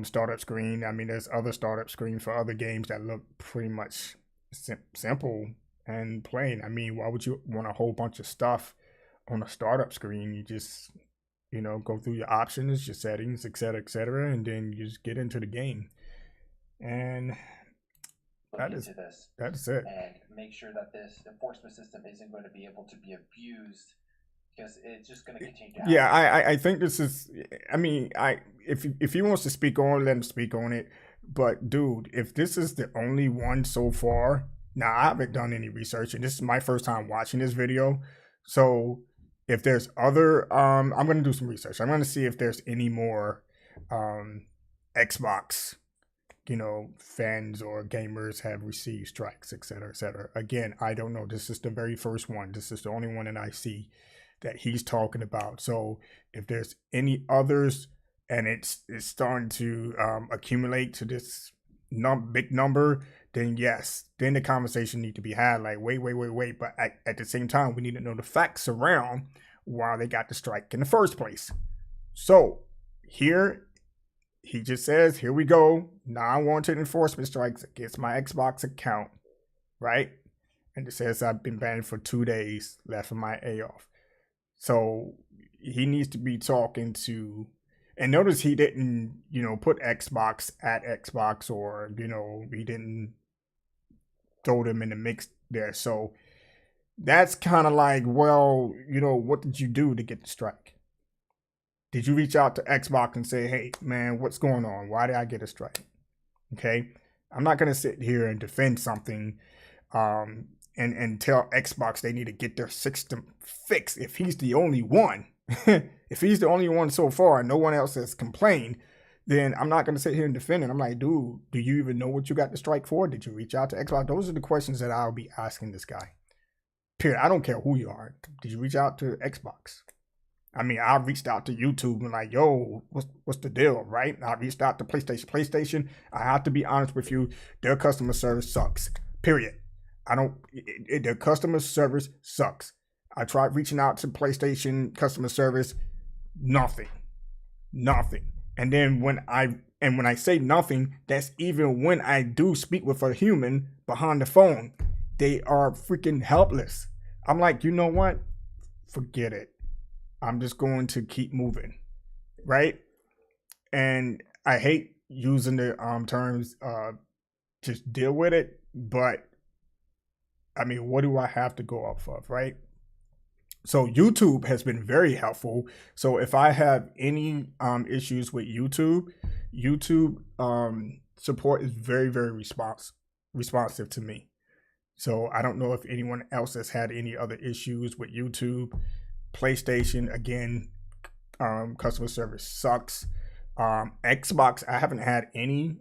S1: startup screen. I mean, there's other startup screens for other games that look pretty much simple and plain. I mean, why would you want a whole bunch of stuff on a startup screen? You just, you know, go through your options, your settings, etc., and then you just get into the game. And
S2: Look into this
S1: that's it.
S2: and make sure that this enforcement system isn't going to be able to be abused, because it's just going to continue to happen.
S1: Yeah, I think this is. I mean, if he wants to speak on it, let him speak on it. But dude, if this is the only one so far, now I haven't done any research, and this is my first time watching this video. So if there's other, I'm gonna do some research. I'm gonna see if there's any more Xbox, you know, fans or gamers have received strikes, etc., etc. Again, I don't know. This is the very first one. This is the only one that I see that he's talking about. So if there's any others and it's starting to accumulate to this big number, then yes, then the conversation need to be had. Like, wait. But at the same time, we need to know the facts around why they got the strike in the first place. So here, he just says, here we go, non-warranted enforcement strikes against my Xbox account, right? And it says I've been banned for 2 days, left of my A off. So he needs to be talking to, and notice he didn't, you know, put Xbox at Xbox, or, you know, he didn't throw them in the mix there. So that's kind of like, well, you know, what did you do to get the strike? Did you reach out to Xbox and say, hey, man, what's going on? Why did I get a strike? Okay. I'm not going to sit here and defend something and tell Xbox they need to get their system fixed if he's the only one. If he's the only one so far and no one else has complained, then I'm not going to sit here and defend it. I'm like, dude, do you even know what you got the strike for? Did you reach out to Xbox? Those are the questions that I'll be asking this guy. Period. I don't care who you are. Did you reach out to Xbox? I mean, I reached out to YouTube and like, yo, what's the deal, right? I reached out to PlayStation. I have to be honest with you, their customer service sucks. Period. Their customer service sucks. I tried reaching out to PlayStation customer service, nothing. And then when I say nothing, that's even when I do speak with a human behind the phone. They are freaking helpless. I'm like, you know what? Forget it. I'm just going to keep moving, right? And I hate using the terms just deal with it, but I mean, what do I have to go off of, right? So YouTube has been very helpful. So if I have any issues with YouTube support is very, very responsive to me. So I don't know if anyone else has had any other issues with YouTube. PlayStation, again, customer service sucks. Xbox, I haven't had any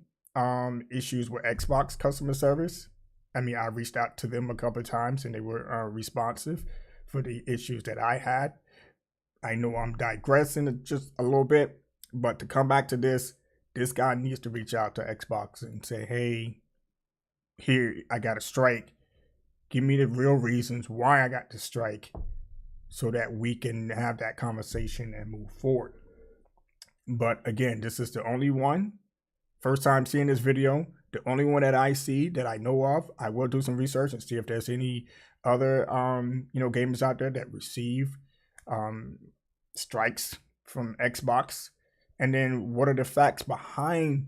S1: issues with Xbox customer service. I mean, I reached out to them a couple of times and they were responsive for the issues that I had. I know I'm digressing just a little bit, but to come back to this guy needs to reach out to Xbox and say, hey, here, I got a strike. Give me the real reasons why I got the strike so that we can have that conversation and move forward. But again, this is the only one. First time seeing this video, the only one that I see that I know of. I will do some research and see if there's any other gamers out there that receive strikes from Xbox, and then what are the facts behind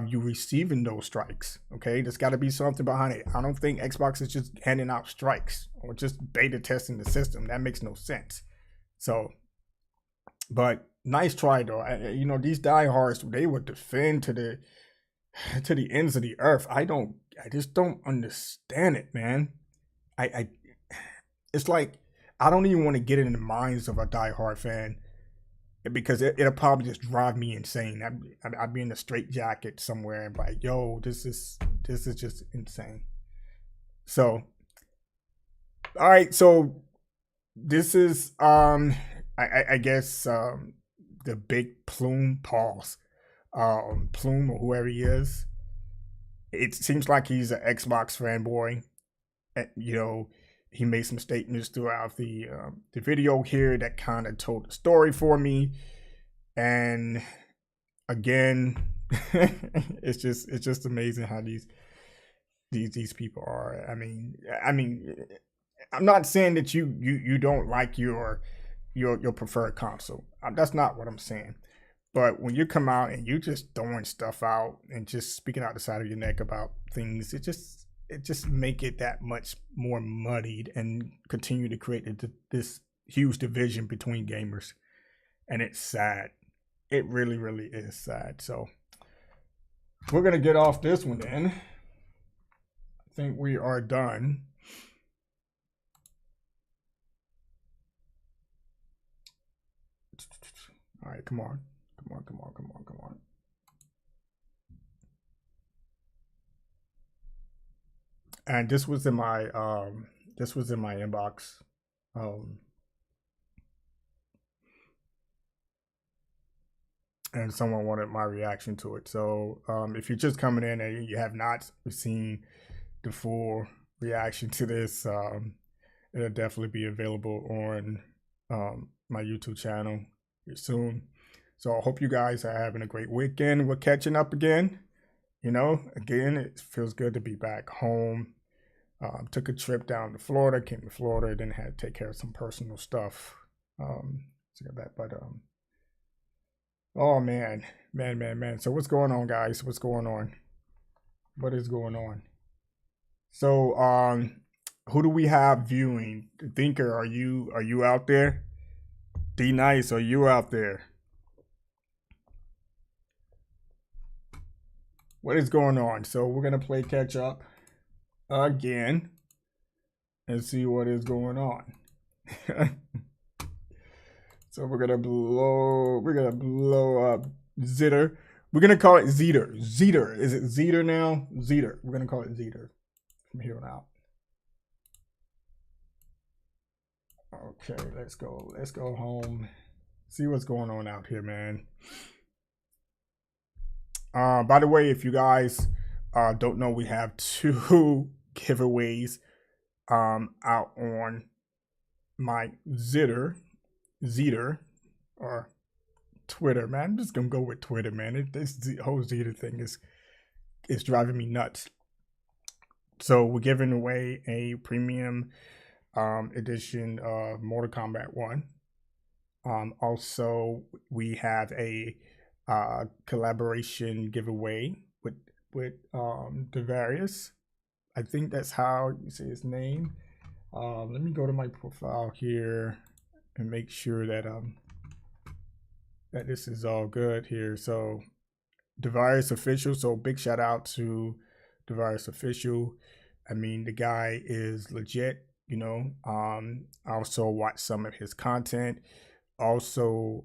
S1: you receiving those strikes. Okay, there's got to be something behind it. I don't think Xbox is just handing out strikes or just beta testing the system. That makes no sense. So, but nice try though. You know, these diehards, they would defend to the ends of the earth. I just don't understand it, man. I it's like I don't even want to get in the minds of a diehard fan because it'll probably just drive me insane. I'd be in a straight jacket somewhere and be like, yo, this is just insane. So, all right, so this is I guess the big plume pause. Plume or whoever he is. It seems like he's an Xbox fanboy. You know, he made some statements throughout the video here that kind of told the story for me. And again, it's just amazing how these people are. I mean, I'm not saying that you don't like your preferred console. That's not what I'm saying. But when you come out and you just throwing stuff out and just speaking out the side of your neck about things, it just make it that much more muddied and continue to create this huge division between gamers. And it's sad. It really, really is sad. So we're gonna get off this one then. I think we are done. All right, come on. Come on. And this was in my inbox. Um and someone wanted my reaction to it. So if you're just coming in and you have not seen the full reaction to this, it'll definitely be available on my YouTube channel soon. So I hope you guys are having a great weekend. We're catching up again. You know, again, it feels good to be back home. Took a trip down to Florida, came to Florida, then had to take care of some personal stuff. So got that, but oh man. So what's going on, guys? What's going on? What is going on? So who do we have viewing? Thinker, are you out there? D Nice, are you out there? What is going on? So we're gonna play catch up again and see what is going on. So we're gonna blow up Zitter. We're gonna call it Zeter. Zeter. Is it Zeter now? Zeter. We're gonna call it Zeter from here on out. Okay, let's go. Let's go home. See what's going on out here, man. By the way, if you guys don't know, we have 2 giveaways out on my Zeter or Twitter, man. I'm just gonna go with Twitter, man. This whole Zeter thing is driving me nuts. So we're giving away a premium edition of Mortal Kombat 1. Also, we have a collaboration giveaway with Devarius. I think that's how you say his name. Let me go to my profile here and make sure that that this is all good here. So Devarius Official. So big shout out to Devarius Official. I mean, the guy is legit. You know, I also watch some of his content. Also,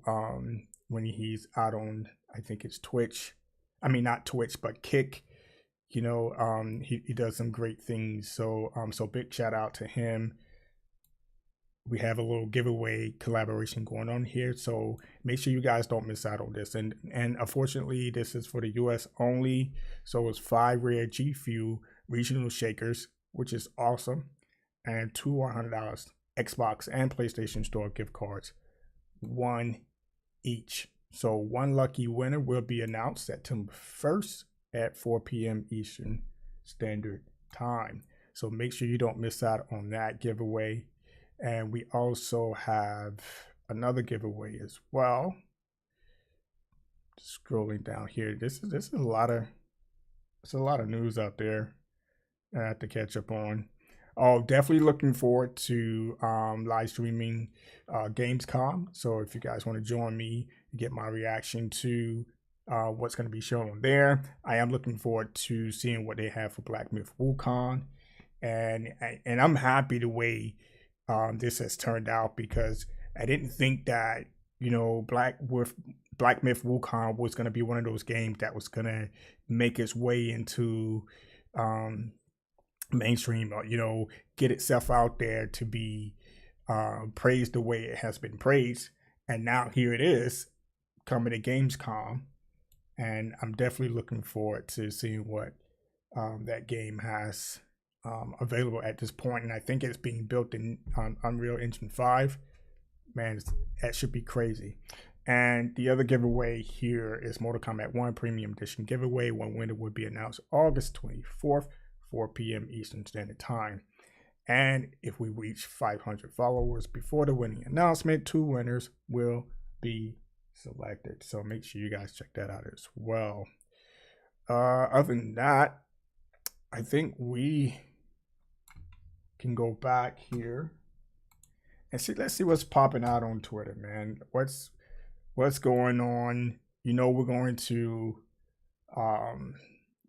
S1: when he's out on, I think it's Twitch. I mean, not Twitch, but Kick. You know, he does some great things. So so big shout out to him. We have a little giveaway collaboration going on here, so make sure you guys don't miss out on this. And unfortunately, this is for the US only. So it's 5 rare G Fuel regional shakers, which is awesome, and 2 $100 Xbox and PlayStation Store gift cards, 1 each. So one lucky winner will be announced September 1st at 4 p.m. Eastern Standard Time. So make sure you don't miss out on that giveaway. And we also have another giveaway as well. Scrolling down here, this is a lot of news out there I have to catch up on. Oh, definitely looking forward to live streaming Gamescom. So if you guys want to join me and get my reaction to what's going to be shown on there, I am looking forward to seeing what they have for Black Myth Wukong, and I'm happy the way this has turned out, because I didn't think that Black Myth Wukong was going to be one of those games that was going to make its way into mainstream, or get itself out there to be praised the way it has been praised. And now here it is coming to Gamescom, and I'm definitely looking forward to seeing what that game has available at this point. And I think it's being built in on Unreal Engine 5. Man, that should be crazy. And the other giveaway here is Mortal Kombat 1 Premium Edition giveaway. One winner will be announced August 24th, 4 p.m. Eastern Standard Time. And if we reach 500 followers before the winning announcement, 2 winners will be selected. So make sure you guys check that out as well. Other than that, I think we can go back here and see. Let's see what's popping out on Twitter, man. What's going on? We're going to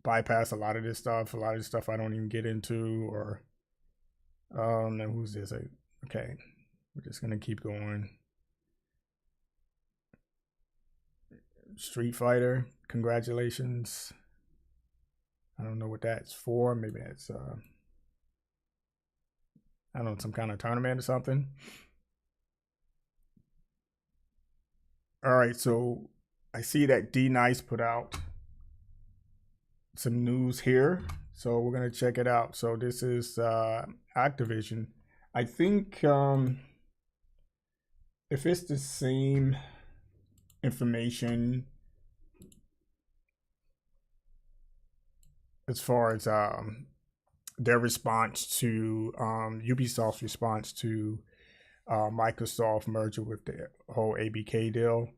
S1: bypass a lot of this stuff. A lot of this stuff I don't even get into. Or now who's this? Okay, we're just gonna keep going. Street Fighter, congratulations. I don't know what that's for. Maybe that's I don't know, some kind of tournament or something. All right, so I see that D Nice put out some news here, so we're gonna check it out. So this is Activision. I think if it's the same information as far as their response to Ubisoft's response to Microsoft merger with the whole ABK deal,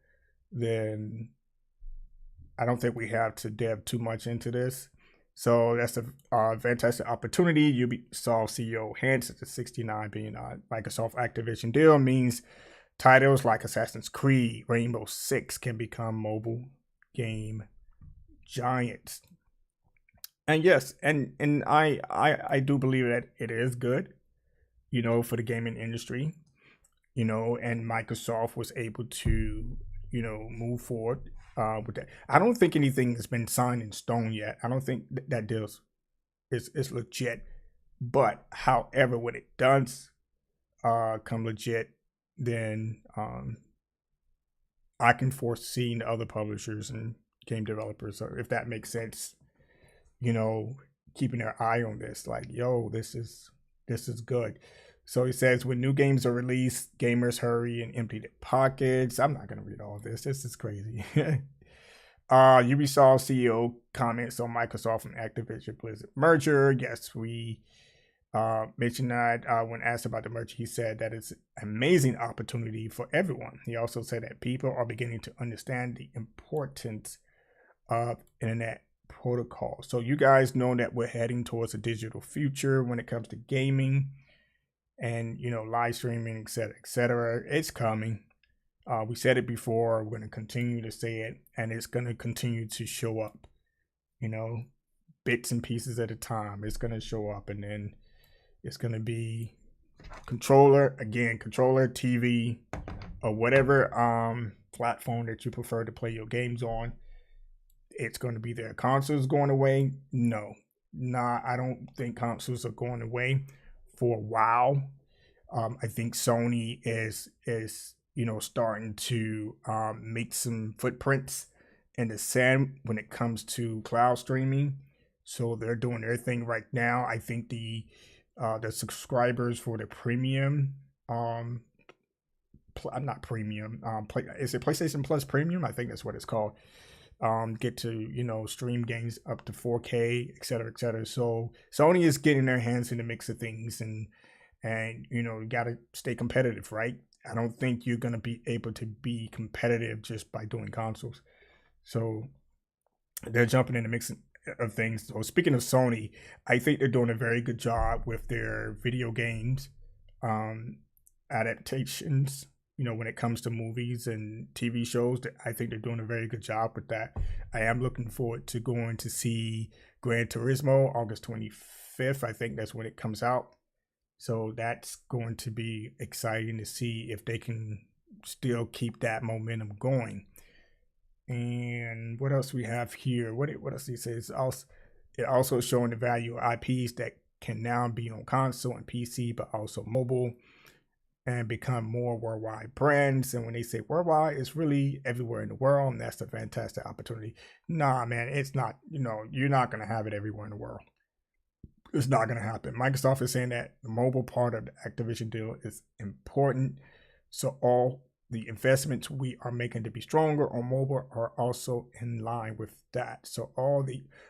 S1: then I don't think we have to delve too much into this. So that's a fantastic opportunity. Ubisoft CEO hints that the $69 billion Microsoft Activision deal means titles like Assassin's Creed, Rainbow Six can become mobile game giants. And yes, and I do believe that it is good, for the gaming industry, and Microsoft was able to, move forward with that. I don't think anything has been signed in stone yet. I don't think that deal is legit. But however, when it does come legit, then I can foresee the other publishers and game developers, or if that makes sense, keeping their eye on this, like, yo, this is good. So he says, when new games are released, gamers hurry and empty their pockets. I'm not going to read all this. This is crazy. Ubisoft CEO comments on Microsoft and Activision Blizzard merger. Yes, we mentioned that when asked about the merger. He said that it's an amazing opportunity for everyone. He also said that people are beginning to understand the importance of internet protocol. So you guys know that we're heading towards a digital future when it comes to gaming and live streaming, etc. It's coming. We said it before. We're going to continue to say it, and it's going to continue to show up. Bits and pieces at a time. It's going to show up, and then it's going to be controller, TV, or whatever platform that you prefer to play your games on. It's going to be there. Consoles going away? No, I don't think consoles are going away for a while. I think Sony is starting to make some footprints in the sand when it comes to cloud streaming. So they're doing their thing right now. I think the subscribers for the premium, not premium, is it PlayStation Plus Premium? I think that's what it's called. Get to stream games up to 4K, etc. So Sony is getting their hands in the mix of things, and you got to stay competitive, right? I don't think you're gonna be able to be competitive just by doing consoles. So they're jumping in the mix of things. So speaking of Sony, I think they're doing a very good job with their video games um, adaptations. You know, when it comes to movies and TV shows, I think they're doing a very good job with that. I am looking forward to going to see Gran Turismo August 25th. I think that's when it comes out. So that's going to be exciting to see if they can still keep that momentum going. And what else we have here? What else he says? Also, it also showing the value of IPs that can now be on console and PC, but also mobile, and become more worldwide brands. And when they say worldwide, it's really everywhere in the world, and that's a fantastic opportunity. Nah, man, it's not. You know, you're not gonna have it everywhere in the world. It's not gonna happen. Microsoft is saying that the mobile part of the Activision deal is important, so all the investments we are making to be stronger on mobile are also in line with that. So all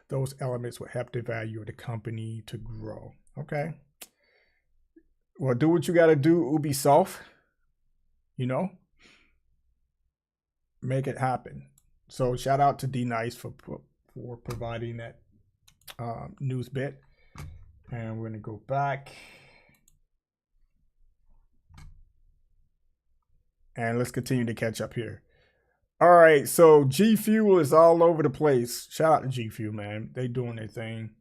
S1: those elements will help the value of the company to grow. Okay. Well, do what you got to do, Ubisoft. You know, make it happen. So shout out to D Nice for providing that news bit. And we're gonna go back. And let's continue to catch up here. All right, so G Fuel is all over the place. Shout out to G Fuel, man. They doing their thing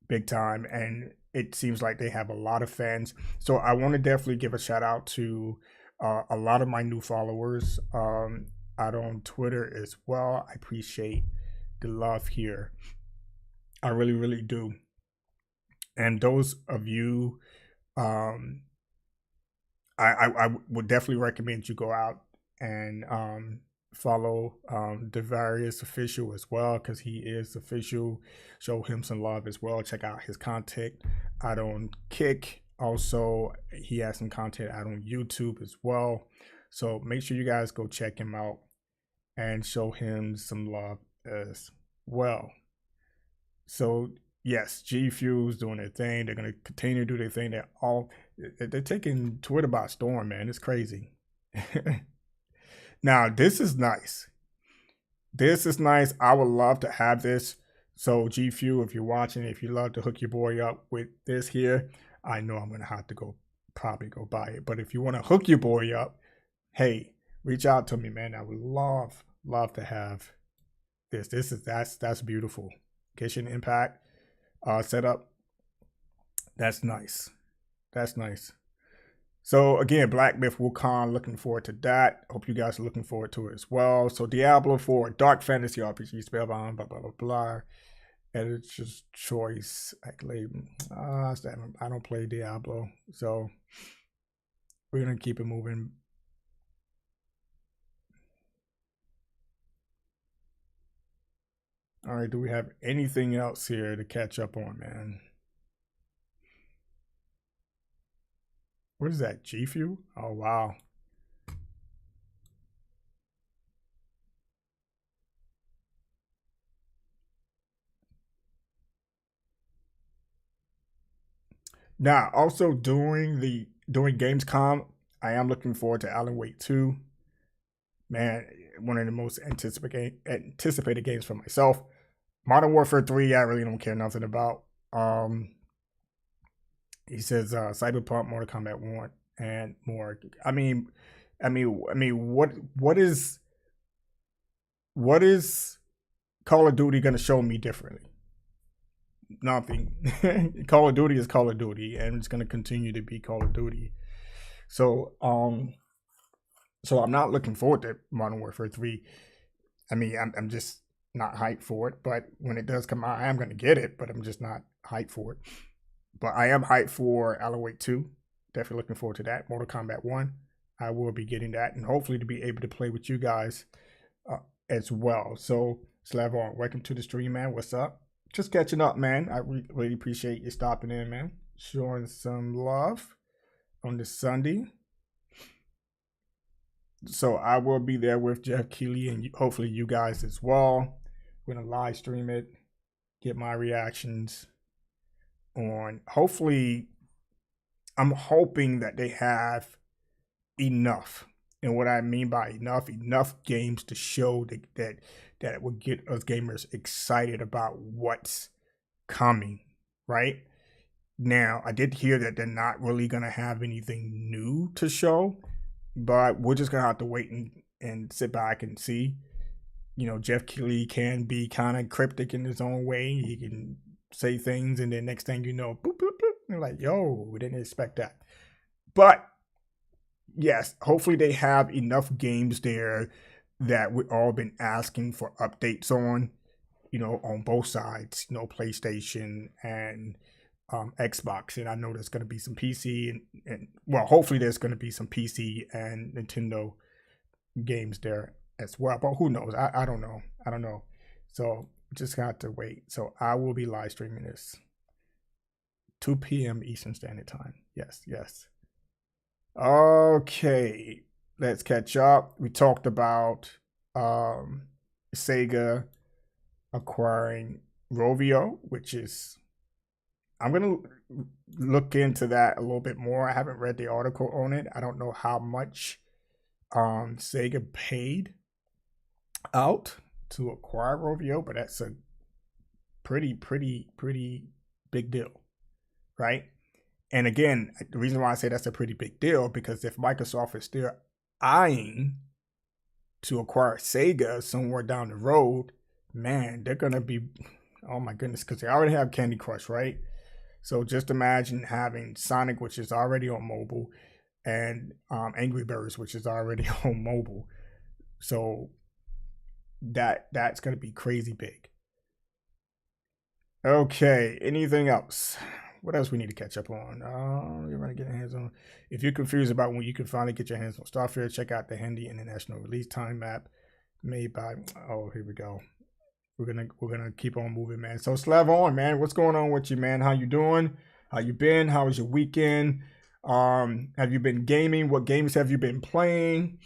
S1: big time, and it seems like they have a lot of fans. So I want to definitely give a shout out to a lot of my new followers out on Twitter as well. I appreciate the love here. I really, really do. And those of you, I would definitely recommend you go out and follow the various official as well, because he is official. Show him some love as well. Check out his content out on Kick. Also, he has some content out on YouTube as well. So make sure you guys go check him out and show him some love as well. So yes, G Fuel's doing their thing. They're gonna continue to do their thing. They're taking Twitter by storm, man. It's crazy. Now, this is nice. This is nice. I would love to have this. So, G Fuel, if you're watching, if you love to hook your boy up with this here, I know I'm gonna have to probably go buy it. But if you want to hook your boy up, hey, reach out to me, man. I would love to have this. That's beautiful. Kitchen Impact setup. That's nice. That's nice. So again, Black Myth Wukong, looking forward to that. Hope you guys are looking forward to it as well. So Diablo 4, Dark Fantasy RPG, Spellbound, blah, blah, blah, blah. Editor's Choice, I don't play Diablo. So we're going to keep it moving. All right, do we have anything else here to catch up on, man? What is that, G Fuel? Oh, wow. Now, also during Gamescom, I am looking forward to Alan Wake 2. Man, one of the most anticipated games for myself. Modern Warfare 3, I really don't care nothing about. He says Cyberpunk, Mortal Kombat 1, and more. I mean, what is Call of Duty gonna show me differently? Nothing. Call of Duty is Call of Duty, and it's gonna continue to be Call of Duty. So I'm not looking forward to Modern Warfare 3. I mean, I'm just not hyped for it. But when it does come out, I am gonna get it, but I'm just not hyped for it. But I am hyped for Alan Wake 2. Definitely looking forward to that. Mortal Kombat 1. I will be getting that, and hopefully to be able to play with you guys as well. So, Slavon, welcome to the stream, man. What's up? Just catching up, man. I really appreciate you stopping in, man. Showing some love on this Sunday. So I will be there with Jeff Keighley and hopefully you guys as well. We're going to live stream it, get my reactions on. Hopefully, I'm hoping that they have enough And what I mean by enough games to show that would get us gamers excited about what's coming, right? Now, I did hear that they're not really gonna have anything new to show, but we're just gonna have to wait and sit back and see. Jeff Keighley can be kind of cryptic in his own way. He can say things, and then next thing you know, boop, boop, boop. They're like, yo, we didn't expect that. But yes, hopefully they have enough games there that we've all been asking for updates on, on both sides, PlayStation and Xbox. And I know there's going to be some PC and well, hopefully there's going to be some PC and Nintendo games there as well. But who knows? I don't know. I don't know. So just got to wait. So I will be live streaming this 2 p.m. Eastern Standard Time. Yes, yes. Okay, let's catch up. We talked about Sega acquiring Rovio, which is, I'm going to look into that a little bit more. I haven't read the article on it. I don't know how much Sega paid out to acquire Rovio, but that's a pretty big deal, right? And again, the reason why I say that's a pretty big deal, because if Microsoft is still eyeing to acquire Sega somewhere down the road, man, they're going to be, oh my goodness, because they already have Candy Crush, right? So just imagine having Sonic, which is already on mobile, and Angry Birds, which is already on mobile. So that's going to be crazy big. Okay, anything else? What else we need to catch up on? You're going to get your hands on. If you're confused about when you can finally get your hands on Starfield, check out the handy international release time map made by. Oh, here we go. We're gonna keep on moving, man. So Slavon, man, what's going on with you, man? How you doing? How you been? How was your weekend? Have you been gaming? What games have you been playing?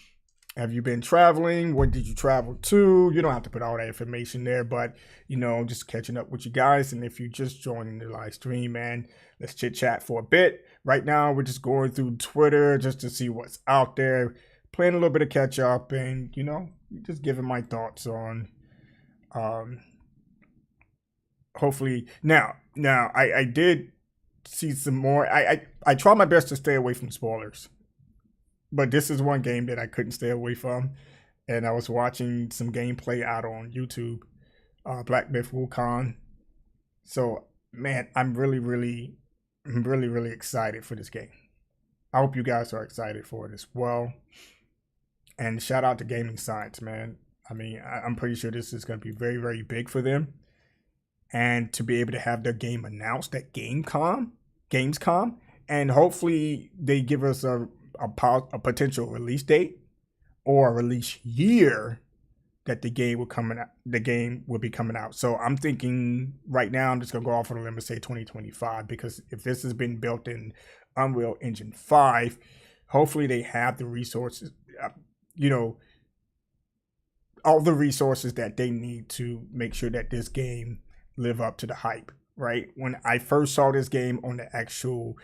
S1: Have you been traveling? Where did you travel to? You don't have to put all that information there, but just catching up with you guys. And if you're just joining the live stream, man, let's chit chat for a bit. Right now, we're just going through Twitter just to see what's out there, playing a little bit of catch up, and just giving my thoughts on. Hopefully, now I did see some more. I try my best to stay away from spoilers. But this is one game that I couldn't stay away from. And I was watching some gameplay out on YouTube, Black Myth Wukong. So, man, I'm really excited for this game. I hope you guys are excited for it as well. And shout out to Gaming Science, man. I mean, I'm pretty sure this is going to be very big for them. And to be able to have their game announced at Gamescom, and hopefully they give us a potential release date or a release year that the game will be coming out. So I'm thinking right now, I'm just gonna go off on a limb and say 2025, because if this has been built in Unreal Engine 5, hopefully they have the resources, all the resources that they need to make sure that this game live up to the hype, right? When I first saw this game on the actual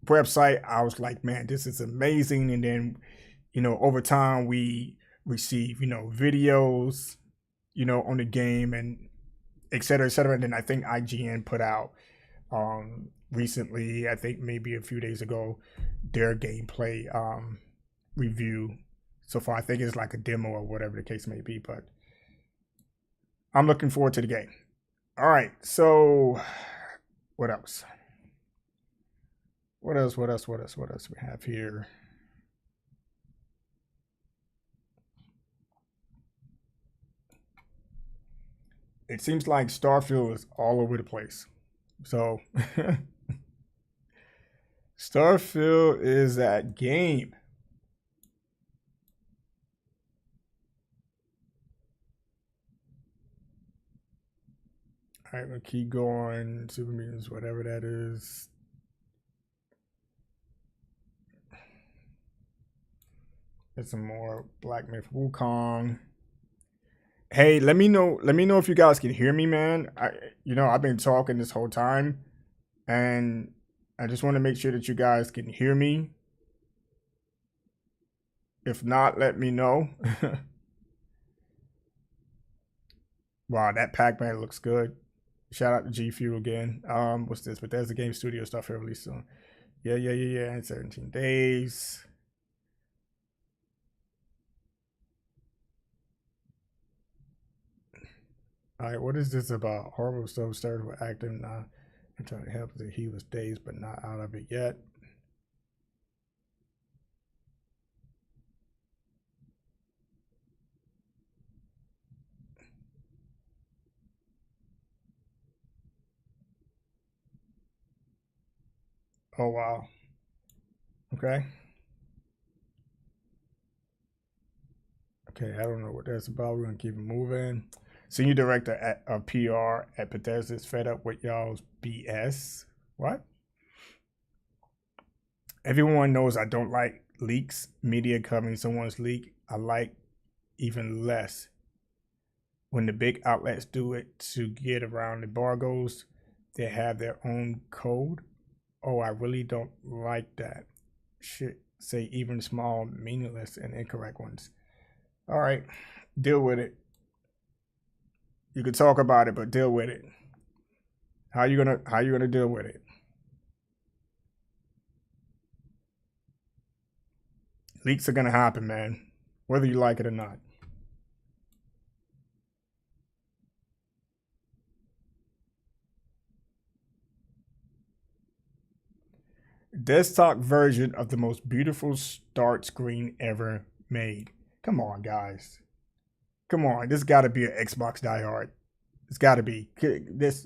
S1: website, I was like, man, this is amazing. And then over time we receive videos on the game and et cetera. And then I think IGN put out recently, I think maybe a few days ago, their gameplay review. So far, I think it's like a demo or whatever the case may be, but I'm looking forward to the game. All right, so what else? What else we have here? It seems like Starfield is all over the place. So Starfield is that game. All right, we'll keep going. Super Mutants, whatever that is. There's some more Black Myth Wukong. Hey, let me know if you guys can hear me, man. I've been talking this whole time, and I just want to make sure that you guys can hear me. If not, let me know. Wow, that Pac-Man looks good. Shout out to G Fuel again. What's this? Bethesda Game Studio stuff here released soon. Yeah. In 17 days. All right, what is this about? Horrible stuff started with acting. And trying to help that he was dazed but not out of it yet. Oh wow. Okay. Okay, I don't know what that's about. We're gonna keep it moving. Senior director of PR at Bethesda is fed up with y'all's BS. What? Everyone knows I don't like leaks. Media covering someone's leak. I like even less when the big outlets do it to get around embargoes. They have their own code. Oh, I really don't like that. Should say even small, meaningless, and incorrect ones. All right, deal with it. You can talk about it, but deal with it. How you gonna deal with it? Leaks are gonna happen, man, whether you like it or not. Desktop version of the most beautiful start screen ever made. Come on, guys. Come on, this got to be an Xbox diehard. It's got to be this.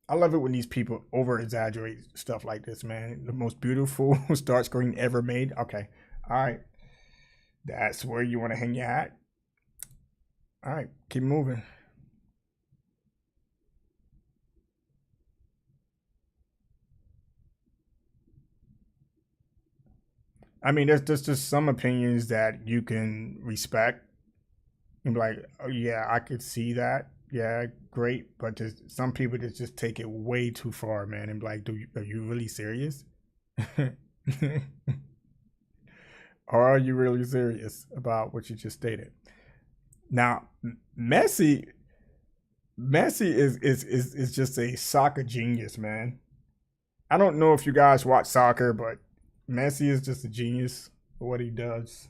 S1: I love it when these people over exaggerate stuff like this, man. The most beautiful start screen ever made. Okay, all right, that's where you want to hang your hat. All right, keep moving. I mean, there's just some opinions that you can respect and be like, oh yeah, I could see that. Yeah, great. But just some people just take it way too far, man, and be like, are you really serious? Or are you really serious about what you just stated? Now, Messi, Messi is just a soccer genius, man. I don't know if you guys watch soccer, but Messi is just a genius for what he does.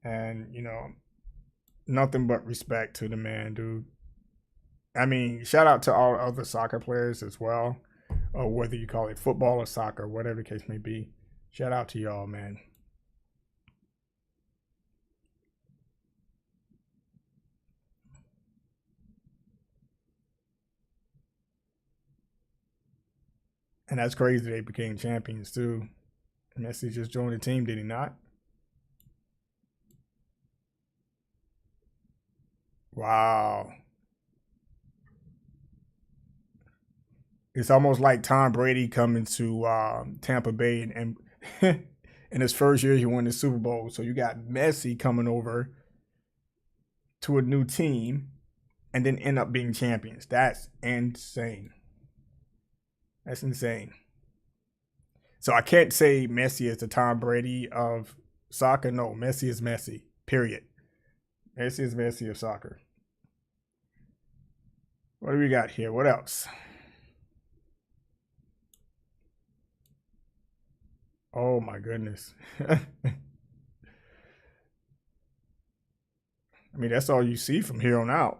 S1: And, nothing but respect to the man, dude. I mean, shout out to all other soccer players as well, or whether you call it football or soccer, whatever the case may be. Shout out to y'all, man. And that's crazy they became champions too. Messi just joined the team, did he not? Wow. It's almost like Tom Brady coming to Tampa Bay and in his first year he won the Super Bowl. So you got Messi coming over to a new team and then end up being champions. That's insane. That's insane. So I can't say Messi is the Tom Brady of soccer. No, Messi is Messi. Period. Messi is Messi of soccer. What do we got here? What else? Oh my goodness. I mean, that's all you see from here on out.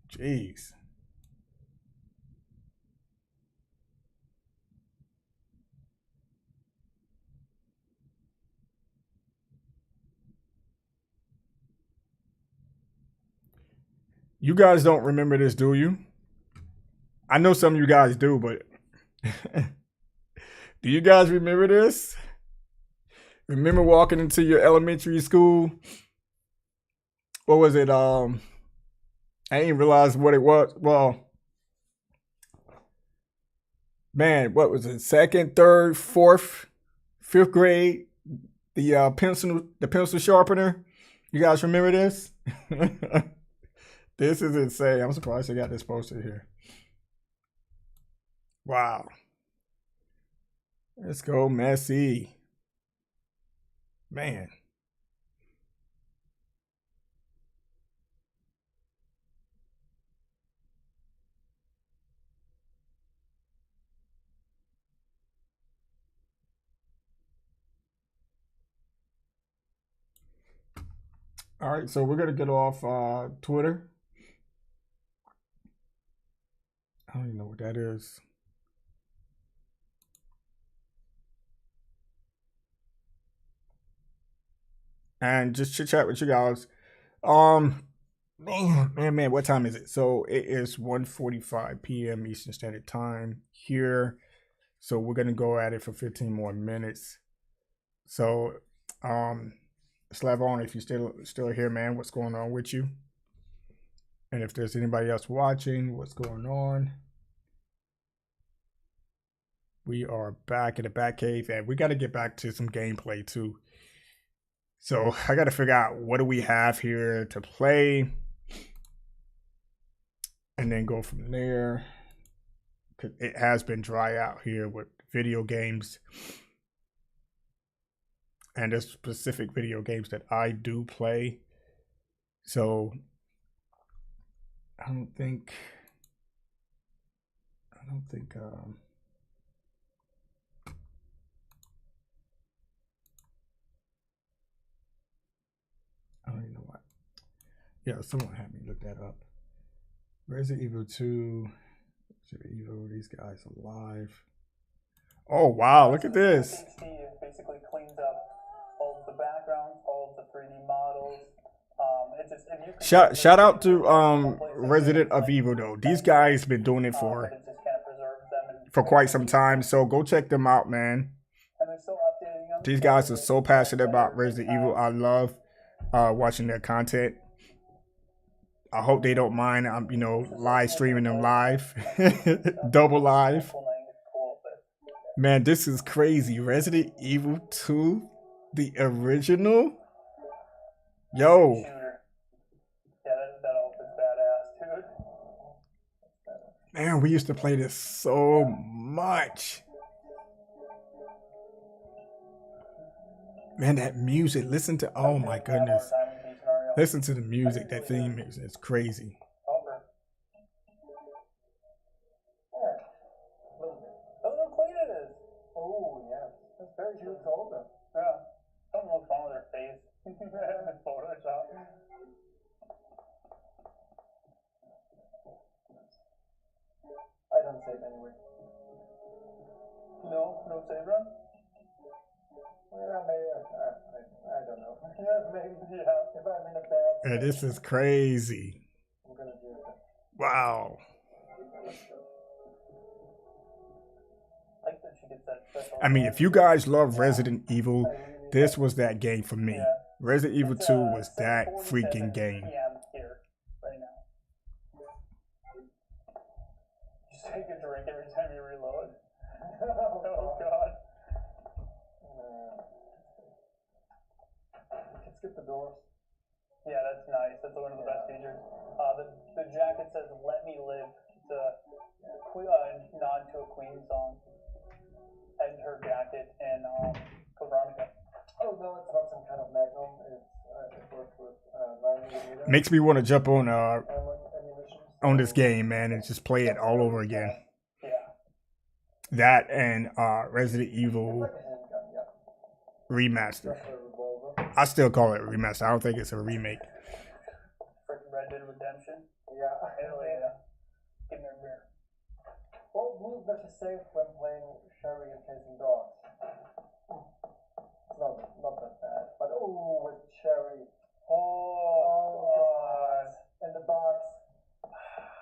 S1: Jeez. You guys don't remember this, do you? I know some of you guys do, but do you guys remember this? Remember walking into your elementary school? What was it? I didn't realize what it was. Well, man, what was it? Second, third, fourth, fifth grade? The pencil sharpener. You guys remember this? This is insane. I'm surprised they got this posted here. Wow. Let's go, Messi. Man. All right, so we're gonna get off Twitter. I don't even know what that is. And just chit chat with you guys. Man, what time is it? So it is 1:45 p.m. Eastern Standard Time here. So we're gonna go at it for 15 more minutes. So, Slavon, if you still here, man, what's going on with you? And if there's anybody else watching, what's going on? We are back in the Batcave, and we got to get back to some gameplay too. So I got to figure out what do we have here to play, and then go from there. Cause it has been dry out here with video games, and there's specific video games that I do play. So I don't think. I don't think. I don't even know what. Yeah, someone had me look that up. Resident Evil 2. Resident Evil, these guys alive. Oh, wow, look at this.
S4: Basically cleans up all of the backgrounds, all of the 3D models.
S1: Shout out to Resident of Evil though. These guys been doing it for quite some time. So go check them out, man. These guys are so passionate about Resident Evil. I love watching their content. I hope they don't mind. I'm live streaming them live, double live. Man, this is crazy. Resident Evil 2, the original. Yo. Man, we used to play this so much. Man, that music. Listen to, oh my goodness. Listen to the music. That theme music. It's crazy.
S4: Look how clean it is. Oh, yeah. That's very cute. Older. Yeah. Something looks wrong with her face. Photoshop. I don't save anyway. No save run? Yeah, maybe. I don't know. Yeah, maybe. Yeah. If I'm in a bad.
S1: Yeah, this is crazy.
S4: I'm gonna do it.
S1: Wow. I mean, if you guys love Resident Evil, this was that game for me. Resident Evil 2 was that freaking game.
S4: Here, right now. Just take a drink every time you reload. Oh god. You can skip the doors. Yeah, that's nice. That's one of the best features. The jacket says "Let Me Live." It's a nod to a Queen song. And her jacket and Code Veronica. Oh no, it's not some kind of Magnum. It works with 9mm.
S1: Makes me want to jump on this game, man, and just play it all over again.
S4: Yeah.
S1: That and Resident Evil Remaster. I still call it a remaster. I don't think it's a remake.
S4: Freaking Red Dead Redemption. Yeah. Hell yeah. Give me a beer. What move does she say when playing Sherry and chasing dogs? It's not that bad. But with Sherry. Oh god. And the box.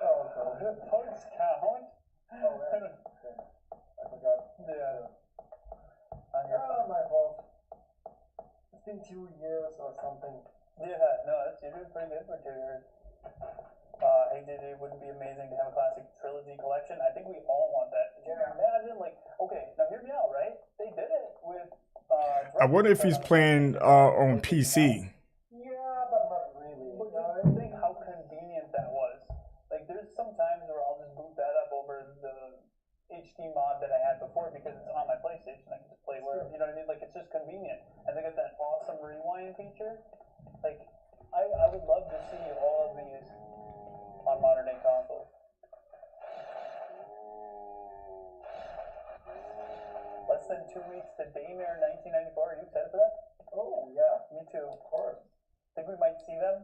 S4: Oh god. The bugs count? Oh yeah. Okay. I forgot. Yeah. My fault. It's been 2 years or something. Yeah, no, you're doing pretty good for 2 years. Hey, it wouldn't be amazing to have a classic trilogy collection? I think we all want that. Can you imagine, okay, now hear me out, right? They did it with.
S1: I wonder if he's playing on PC.
S4: Yeah, but not really. But think how convenient that was. Like, there's some times where I'll just boot that up over the HD mod that I had before because it's on my PlayStation. I can just play where, you know what I mean? Like, it's just convenient. And they got that awesome rewind feature. Like, I would love to see all of these on modern day consoles. Less than 2 weeks to Daymare 1994. Are you excited for that?
S3: Oh, yeah.
S4: Me too.
S3: Of course.
S4: Think we might see them?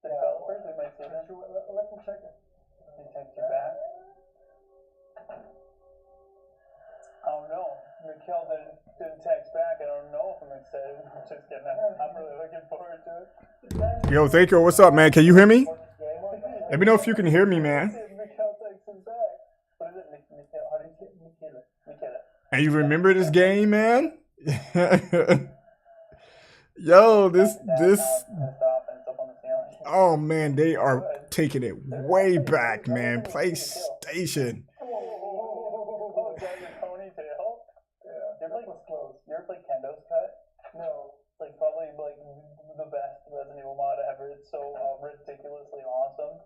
S4: The developers, we might see them.
S3: Let me check it.
S4: They text you back. Oh no, Mikhail didn't text back. I don't know if I'm excited. I'm just kidding. I'm really looking forward to it.
S1: Yo, Thaco, what's up, man? Can you hear me? Let me know if you can hear me, man.
S4: Mikhail texts him back. What is it, Mikhail? How do you say Mikhail? Mikhail.
S1: And you remember this game, man? Yo, this. Oh man, they are taking it way back, man. PlayStation.
S4: Oh, is that your ponytail? Yeah. You ever play Kendo's Cut? No. It's like probably like the best Resident Evil mod ever. It's so ridiculously awesome.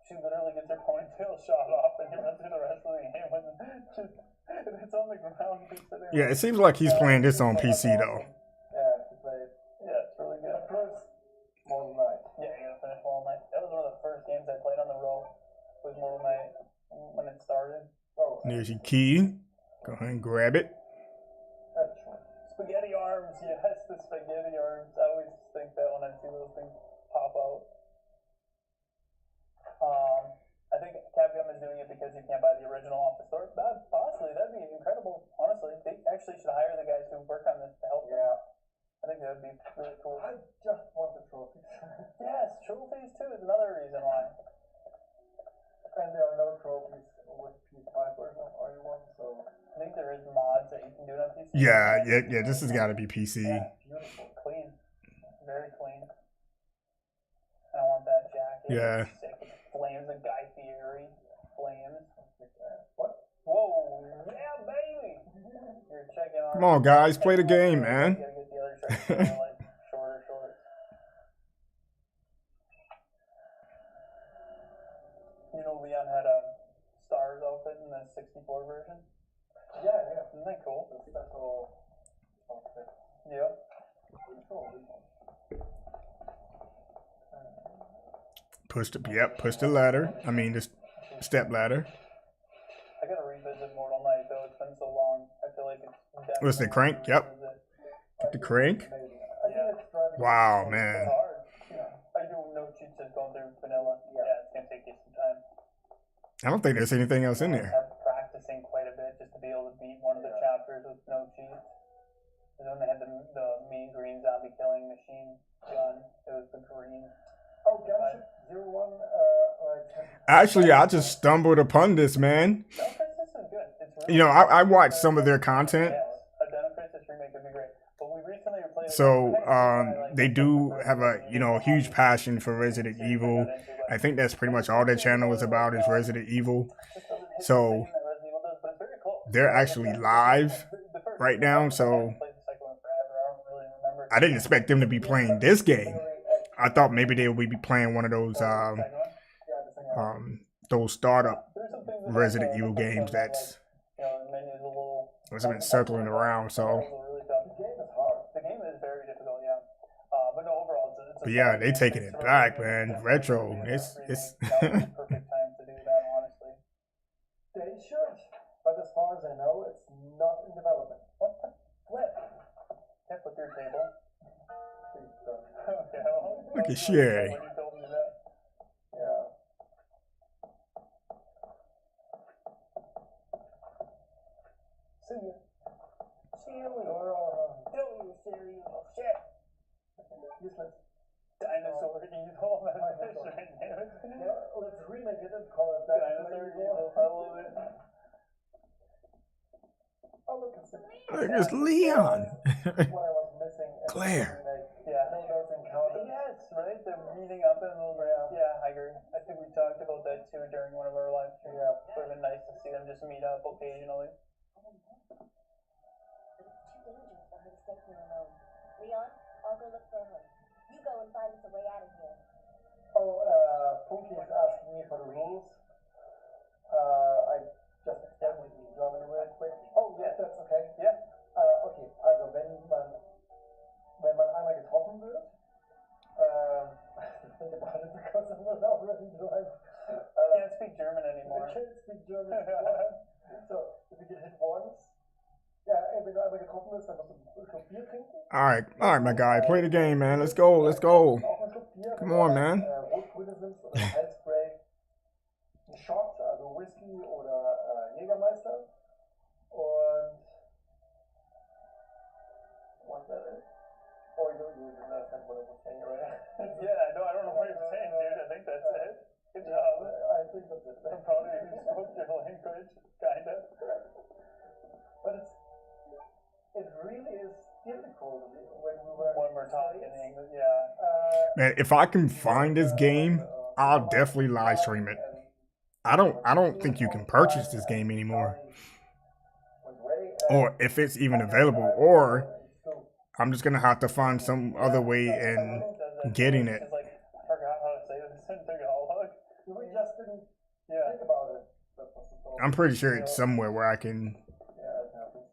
S4: She literally gets her ponytail shot off, and you run through the rest of the game with just it's on the ground.
S1: Yeah, it seems like he's playing this on PC though.
S4: Yeah, to play it. Yeah, it's really good. First, Mortal Knight. Yeah, you gotta finish Mortal Knight. That was one of the first games I played on the row. Was Mortal Knight when it started. Oh,
S1: There's your key. Go ahead and grab it.
S4: that's true. Spaghetti arms, yes, the spaghetti arms. I always think that when I see those things pop out. I think Capcom is doing it because you can't buy the original off the store. Possibly, that'd be incredible. Honestly, they actually should hire the guys who work on this to help them. Yeah. I think that would be really cool. I just want the trophies. Yes, trophies too is another reason why. And there are no trophies with PS5 version or one, so I think there is mods that you can do it on PC.
S1: Yeah. This has got to be PC.
S4: Yeah, beautiful, clean, very clean. I want that jacket.
S1: Yeah.
S4: It's sick. With flames and Guy Fieri flames. What? Whoa, yeah, baby. You're checking on.
S1: Come on, guys, play the game, man.
S4: You gotta get the other shirts, like shorter shorts. You know, Leon had a Stars outfit in the 64 version. Yeah. Isn't that cool? The special outfit. Yeah.
S1: Push the ladder. I mean, the step ladder.
S4: I gotta revisit Mortal Knight though. It's been so long. I feel like it's.
S1: What's the crank? Yep. Get the crank.
S4: Yeah.
S1: Wow, man.
S4: I do no cheats just going through vanilla. Yeah, it's gonna take you some time.
S1: I don't think there's anything else in there.
S4: I'm practicing quite a bit just to be able to beat one of the chapters with no cheats. And when they had the mean green zombie killing machine gun, it was the green. Oh, Gunship 01.
S1: Actually, I just stumbled upon this, man.
S4: This is good. It's really
S1: You know, I watched some of their content.
S4: Yes, a Dino Crisis remake would be great. But we recently replayed it.
S1: So they do have a huge passion for Resident Evil. I think that's pretty much all their channel is about is Resident Evil. So they're actually live right now. So I didn't expect them to be playing this game. I thought maybe they would be playing one of those startup Resident Evil games that's been circling around. So.
S4: The game is very difficult, yeah. But no, overall, it's
S1: But yeah, they taking it back, man. Retro. It's
S4: perfect time to do that, honestly. They should, but as far as I know, it's not in development. What the flip? Can't flip your table. Okay,
S1: Look at Sherry.
S4: When you told me that. Yeah. See you. Shit. Useless. Dinosaur evil. Let's remake it and call it Dinosaur Evil. I love it. Oh, look,
S1: it's Leon.
S4: What I was missing.
S1: Claire.
S4: Yeah. Yes, right? They're meeting up in a little bit. Yeah, I agree. I think we talked about that too during one of our live streams. Yeah. It would have been nice to see them just meet up occasionally.
S5: Leon, I'll go look for her. You go and find us a way out of here.
S4: Oh, Punky is asking me for the rules. I just accidentally Can't speak German anymore.
S6: I can't speak German. So, if you get hit once, wenn du einmal getroffen bist, dann musst du einen Schluck Bier trinken.
S1: All right, my guy. Play the game, man. Let's go. Let's go.
S6: Auch einen Schluck Bier.
S1: Come on, man.
S6: Rotgrüne nimmst oder Halsspray. Ein Shot, also Whisky oder Jägermeister. Und what's that? Oh, you understand what I was saying, right?
S4: Yeah, no, I don't know what you're saying, dude. I think that's it. Good job.
S6: I think that's it.
S4: I'm proud of you. You spoke your language, kinda.
S6: But it really is difficult
S4: When we're talking English, yeah.
S1: Man, if I can find this game, I'll definitely live stream it. I don't think you can purchase this game anymore. Or if it's even available, or I'm just gonna have to find some other way in getting it.
S4: It's like, I forgot how to say this in Tagalog.
S6: We just didn't
S4: Yeah.
S6: think about it. That's what's the problem.
S1: I'm pretty sure it's somewhere where I can
S6: Yeah, it happens.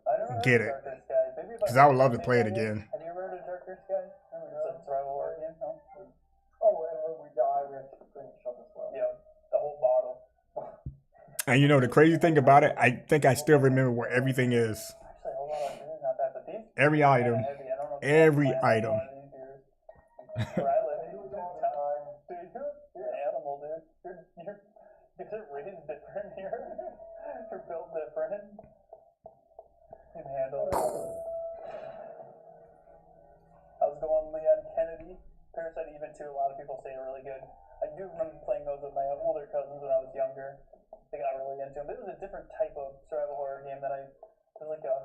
S4: I never heard
S1: get
S4: of
S1: it.
S4: Darker Skies. Maybe if
S1: because I would love to play it
S4: maybe I did.
S1: again.
S4: Have you ever heard of Darker Skies? Remember, it's a survival horror game, no?
S6: Oh, and when we die, we have to drink a shot as well.
S4: Yeah, the whole bottle.
S1: And you know the crazy thing about it, I think I still remember where everything is.
S4: Actually, a whole lot of beers, not bad, but these
S1: Every item.
S4: kinda heavy. I don't know if
S1: Every
S4: you can find
S1: item.
S4: a lot of these beers. Where I live, you don't tell- dude, you're an animal, dude. You're raised different here. You're built different. You can handle it. I was going Leon Kennedy. Parasite Even 2, a lot of people say are really good. I do remember playing those with my older cousins when I was younger. They got really into them. It was a different type of survival horror game that it was like a,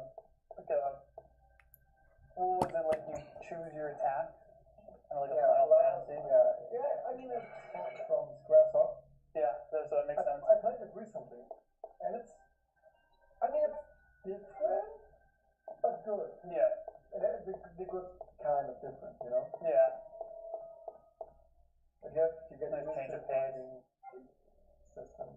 S4: what was it, like you choose your attack? Kind of like a Final Fantasy.
S6: Yeah, I mean, it's from Squaresoft.
S4: Yeah, so that makes sense.
S6: I played it recently, and it's different, but good.
S4: Yeah,
S6: The good kind of different, you know?
S4: yeah.
S6: But you get
S4: Nice
S6: used
S4: change
S6: to
S4: of pace.
S6: the system.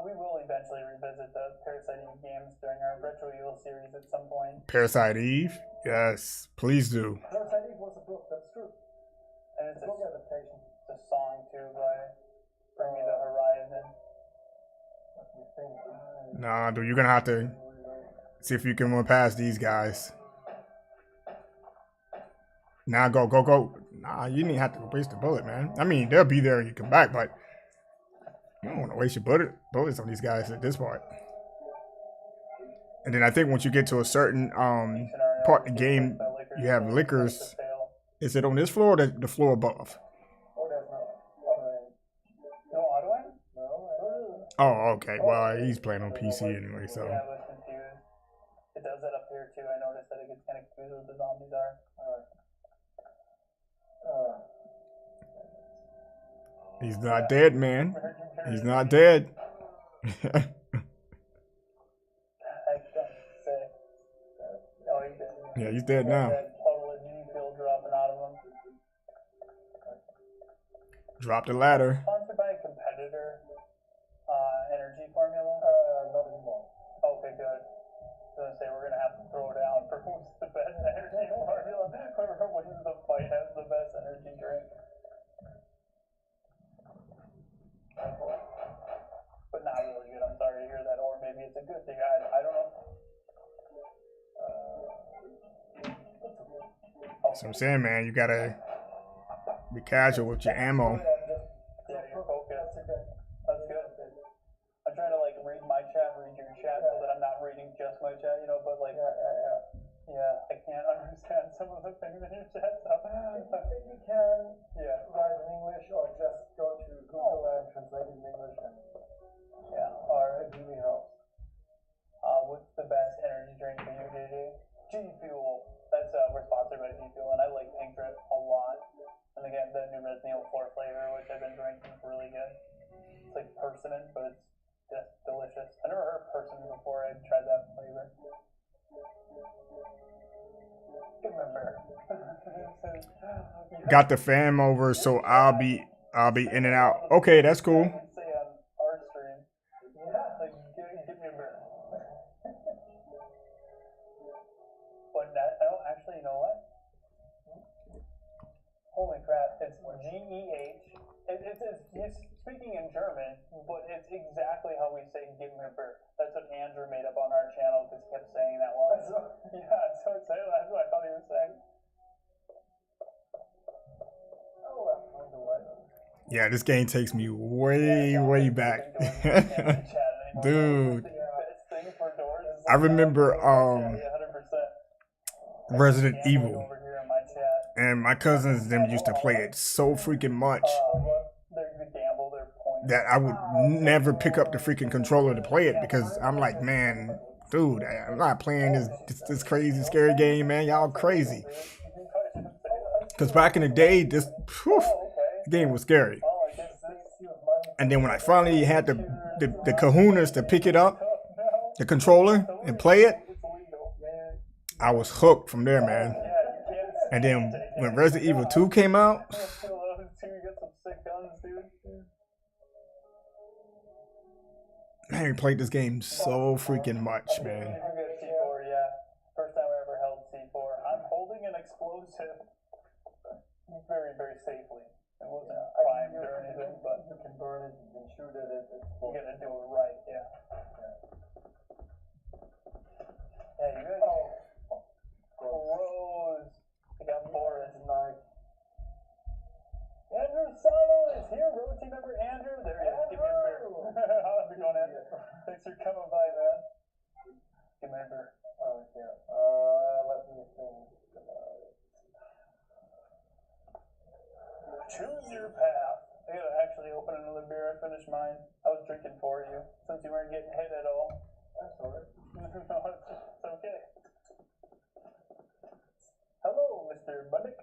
S4: We will eventually revisit the Parasite Eve games during our Retro Evil series at some point.
S1: Parasite Eve? Yes, please do.
S6: Parasite Eve was a book, that's true.
S4: And it's
S6: It's a book adaptation.
S4: a song too by Bring Me the Horizon.
S6: Let me think.
S1: Nah, dude, you're gonna have to see if you can run past these guys. Nah, go. Nah, you didn't have to waste the bullet, man. I mean, they'll be there when you come back, but you don't want to waste your bullets on these guys at this part. And then I think once you get to a certain part of the game, you have liquors. Is it on this floor or the floor above?
S6: Oh, there's no.
S4: No auto aim?
S6: No.
S1: Oh, okay. Well, he's playing on PC anyway, so.
S4: Yeah, I was confused. It does that up here too. I noticed that it gets kind of confused with the zombies are.
S1: He's not dead, man. He's not dead.
S4: I don't say. Oh, he's dead.
S1: Yeah, he's dead now.
S4: That puddle of G fuel dropping out of him.
S1: Drop the ladder.
S4: Sponsored by a competitor energy formula?
S6: Not anymore.
S4: Okay, good. I was gonna say we're gonna have to throw down for who's the best energy formula. Whoever wins the fight has the best energy drink. But not really good. I'm sorry to hear that. Or maybe it's a good thing. I don't know.
S1: That's what I'm saying, man. You gotta be casual with your ammo.
S4: Yeah, you're focused. That's good. I'm trying to like read my chat, read your chat, so that I'm not reading just my chat, you know. But like, yeah, I can't understand some of the things in your chat. So.
S6: If you can write in English or just go to Google and translate it in English, and
S4: Or
S6: it really helps.
S4: what's the best energy drink for you, JJ? G Fuel. That's we're sponsored by G Fuel, and I like Pink Drip a lot. And again, the new Resident Evil 4 flavor, which I've been drinking, is really good. It's like persimmon, but it's just delicious. I never heard of persimmon before. I tried that flavor. Give me a beer.
S1: Got the fam over, so I'll be in and out. Okay, that's cool.
S4: Say on our stream. Yeah, like give me a beer. But that, I don't actually, you know what? Holy crap! It's GEH He's speaking in German, but it's exactly how we say "give me a beer." That's what Andrew made up on our channel because he kept saying that while. Yeah, so that's what I thought he was saying.
S6: Oh, I found the white one.
S1: Yeah, this game takes me way back. Dude. I remember Resident Evil. And my cousins them used to play it so freaking much that I would never pick up the freaking controller to play it because I'm like, man, dude, I'm not playing this crazy scary game, man. Y'all crazy. Because back in the day, this game was scary. And then when I finally had the kahunas to pick it up, the controller, and play it, I was hooked from there, man. And then when Resident Evil 2 came out, man, I played this game so freaking much, man.
S4: First time I ever held C4. I'm holding an explosive very, very safely. It wasn't primed or anything, but
S6: you can burn it, you can shoot at it.
S4: You gotta do it right, yeah. Yeah, you good? Oh, Rose. I got Boris.
S6: Nice.
S4: Andrew Salo is here. Road team member Andrew. There he is. Give me a beer. How's it going, Andrew? Thanks for coming by, man. Give me a beer.
S6: Okay. Let me think.
S4: Choose your path. I gotta actually open another beer. I finished mine. I was drinking for you since you weren't getting hit at all.
S6: That's alright.
S4: No, it's okay. Hello, Mr. Bundick.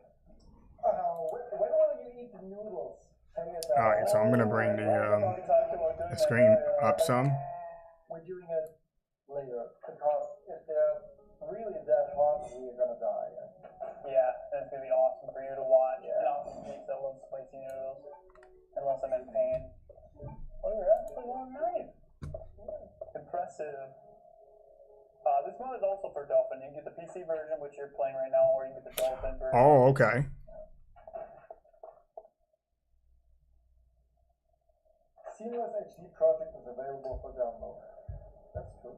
S6: When will you eat the noodles?
S1: Alright, so I'm gonna bring the screen up some.
S6: We're doing it later because if they're really that hot, we're gonna die.
S4: Yeah, and it's gonna be awesome for you to watch. Yeah. And awesome for me that love spicy noodles. Unless I'm in pain. Oh, you're actually on knife. Impressive. This one is also for Dolphin. You can get the PC version, which you're playing right now, or you can get the Dolphin version.
S1: Oh, okay.
S6: Seamless HD Project is available for download. That's true.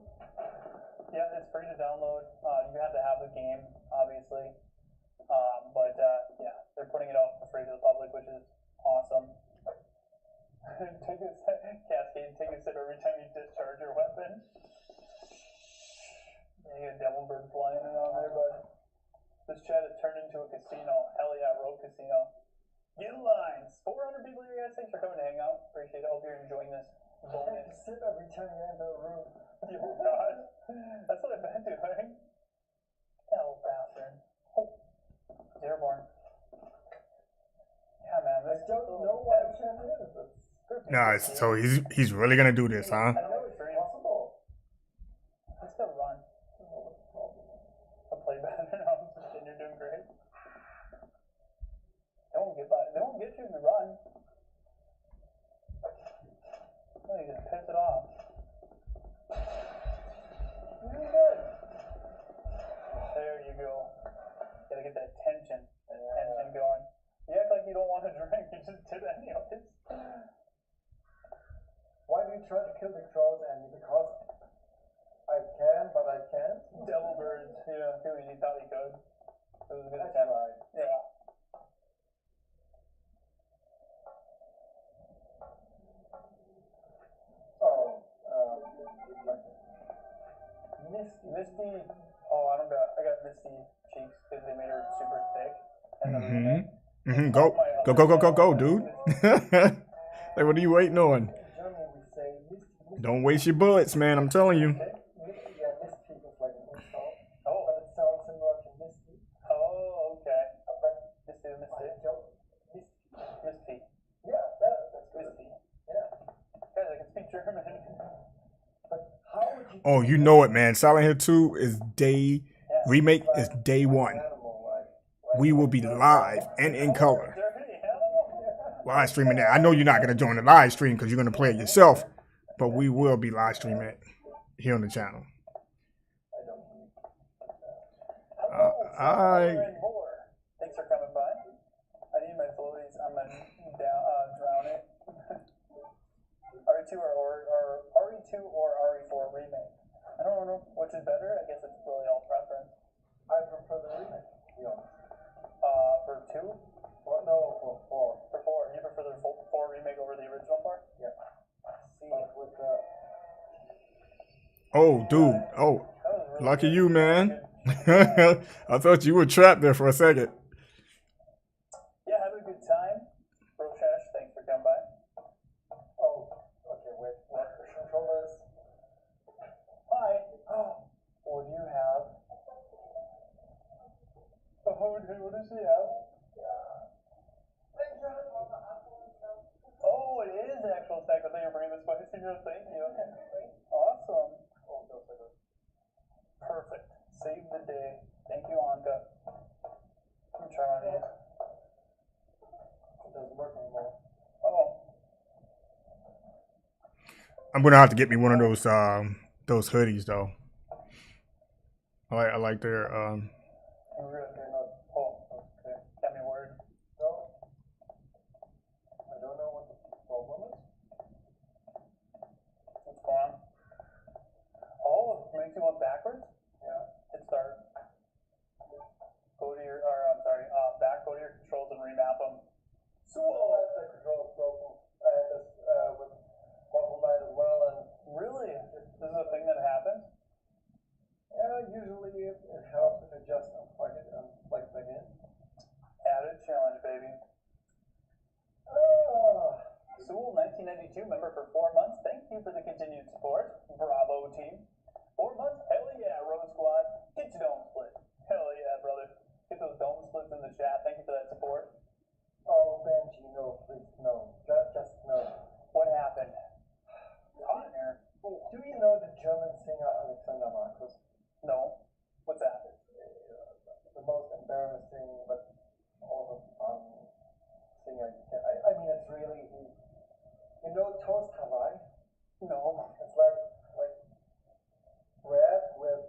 S4: Yeah, it's free to download. You have to have the game, obviously. But yeah, they're putting it out for free to the public, which is awesome. Cascade, take a sip every time you discharge your weapon. You got a devil bird flying in on there, bud. This chat has turned into a casino. Hell yeah, rogue casino. Get in line. 400 people here, guys. Thanks for coming to hang out. Appreciate it. Hope you're enjoying this bonus.
S6: Sip every time you enter a room.
S4: Oh god. That's what I've been doing. Hell bastard. Oh. It's airborne. Yeah, man.
S6: I don't know why I can't do this.
S1: Nah, so he's really gonna do this, huh?
S6: I know it's possible.
S4: Let's go run. I'll play better. No, I'm just kidding. You're doing great. They won't get by. They won't get you if you run. No, you just piss it off. You're doing good. There you go. Gotta get that tension going. You act like you don't want to drink. You just did anyways.
S6: Why do you try to kill the crows, Andy? Because I can, but I can't.
S4: Devil birds. Yeah, you thought you could. It was a good
S6: I
S4: attempt.
S6: tried.
S4: Yeah.
S6: Oh,
S4: Misty. Oh, I got Misty cheeks because they made her super thick. And
S1: Go, dude. Like, what are you waiting on? Don't waste your bullets, man. I'm telling you.
S6: Yeah, Misty is like an insult. Oh, but it sounds similar to Misty.
S4: Oh, okay. Misty.
S6: Yeah, that's
S4: Misty.
S6: Yeah.
S4: Guys, I can speak German.
S6: But how would you?
S1: Oh, you know it, man. Silent Hill 2 is remake is day one. We will be live and in color. Live streaming that. I know you're not going to join the live stream because you're going to play it yourself, but we will be live streaming it here on the channel.
S4: Thanks for coming by. I need my floaties. I'm drowning.
S1: Oh, dude. Oh, lucky you, man. I thought you were trapped there for a second.
S4: Yeah, having a good time. Roshash, thanks for coming by.
S6: Oh, okay, wait. What controllers?
S4: Hi. What do you have? Oh, dude, what does she have? Oh, it is actual sex. I thought you were bringing the spicy note. Thank you. Awesome.
S6: Oh, no, second.
S4: Perfect. Save the day. Thank you, Anka. I'm trying to.
S6: It doesn't work anymore.
S4: Oh.
S1: I'm gonna have to get me one of those hoodies though. I like their
S4: You're not. Oh, okay. Got me worried.
S6: No. I don't know what the problem is.
S4: What's going on? Oh, it makes you look backwards?
S6: Yeah.
S4: Hit start. Go to your, or I'm sorry, back, go to your controls and remap them.
S6: So the control is broken. I had this with Mortal Knight as well, and
S4: Really? This is a thing that happens?
S6: yeah, usually it helps if I just unplug it and plug it back in.
S4: Added challenge, baby.
S6: Ah,
S4: Sewell, 1992, member for 4 months. Thank you for the continued support. Bravo, team. 4 months? Hell yeah, Road Squad. Get your dome split. Hell yeah, brother. Get those dome splits in the chat. Thank you for that support.
S6: oh, Benji, no, please, no. Just no.
S4: What happened? It's hot in here.
S6: Do you know the German singer Alexander Markus?
S4: No. What's that?
S6: The most embarrassing but also fun singer you can. I mean, it's really he. You know Toast Hawaii?
S4: No.
S6: It's like bread with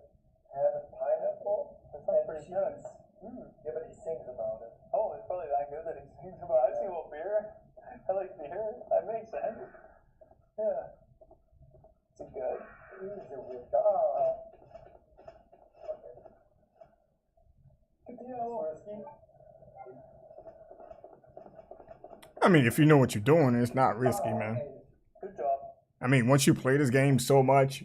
S6: ham and pineapple
S4: That sounds
S6: and
S4: pretty
S6: cheese.
S4: good. Mm.
S6: Yeah, but he sings about it.
S4: Oh, it's probably that good that he sings about. I sing about beer. I like beer. That makes sense. Yeah. Is it good?
S6: He's a weird guy. Oh. Okay.
S4: Good deal.
S6: It's risky.
S1: I mean, if you know what you're doing, it's not risky, man.
S4: Good job.
S1: I mean, once you play this game so much,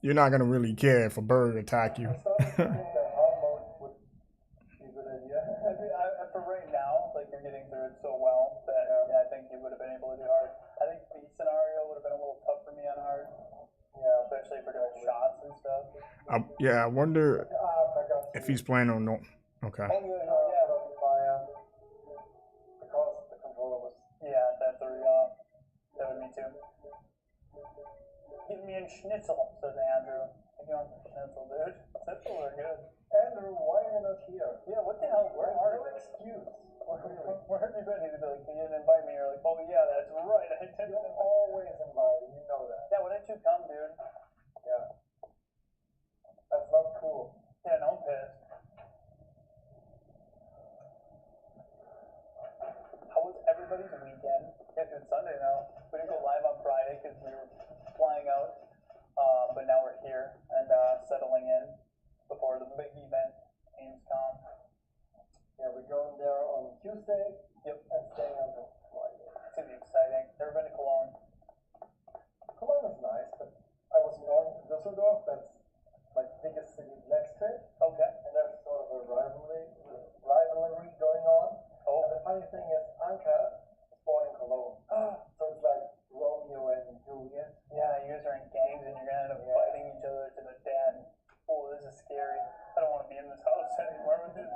S1: you're not gonna really care if a bird attack you.
S6: I started to think that hard mode would be a good idea.
S4: For right now, like you're getting through it so well that yeah, I think you would have been able to do hard. I think B scenario would have been a little tough for me on hard.
S6: Yeah.
S4: Especially for doing shots and stuff.
S1: Yeah, I wonder
S6: I forgot
S1: if he's playing on no. Okay.
S4: Oh yeah.
S6: Because the controller was.
S4: Yeah, that's a real. That would be too. Give me a schnitzel, says Andrew. If you want some schnitzel, dude. Schnitzels are good.
S6: Andrew, why are you not here?
S4: Yeah, what the hell? Where are
S6: No
S4: you?
S6: excuse.
S4: Where have you been? He'd be like, you didn't invite me. You're like, oh yeah, that's right. I didn't
S6: You're
S4: invite.
S6: always invited, you know that.
S4: Yeah, why didn't you come, dude?
S6: Yeah. That's not cool.
S4: Yeah, no, I'm pissed. How was everybody's weekend? Yeah, it's Sunday now. We didn't go live on Friday because we were flying out. But now we're here and settling in before the big event, Gamescom.
S6: Yeah, we're going there on Tuesday.
S4: Yep.
S6: And staying until Friday.
S4: It's gonna be exciting. Never been to Cologne.
S6: Cologne is nice, but I was born in Düsseldorf. That's like the biggest city next to it.
S4: Okay.
S6: And there's sort of a rivalry going on.
S4: Oh.
S6: And the funny thing is, Anka was born in Cologne. So it's like Romeo and Juliet.
S4: Yeah, you guys are in gangs and you're gonna end up fighting each other to the death. Oh, this is scary. I don't want to be in this house anymore with this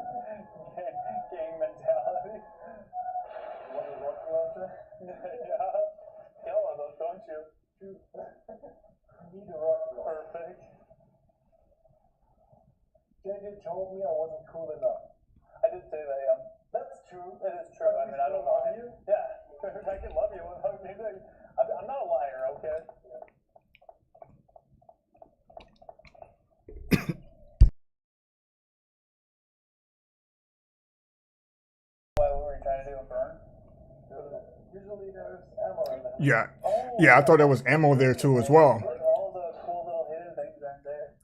S4: gang mentality.
S6: You want a rocket launcher?
S4: Yeah. Get one of those, don't you?
S6: You need a rocket launcher.
S4: Perfect.
S6: JJ told me I wasn't cool enough.
S4: I did say that, yeah.
S6: That's true.
S4: It is true. I mean, I don't
S6: love
S4: mind.
S6: you.
S4: Yeah. I can love you without anything. I'm not a liar, okay? What were we trying to do? A burn?
S6: Usually there's ammo in there.
S1: Yeah.
S4: Oh,
S1: Yeah, I thought there was ammo there too as well.
S4: Like all the cool little hidden things aren't there.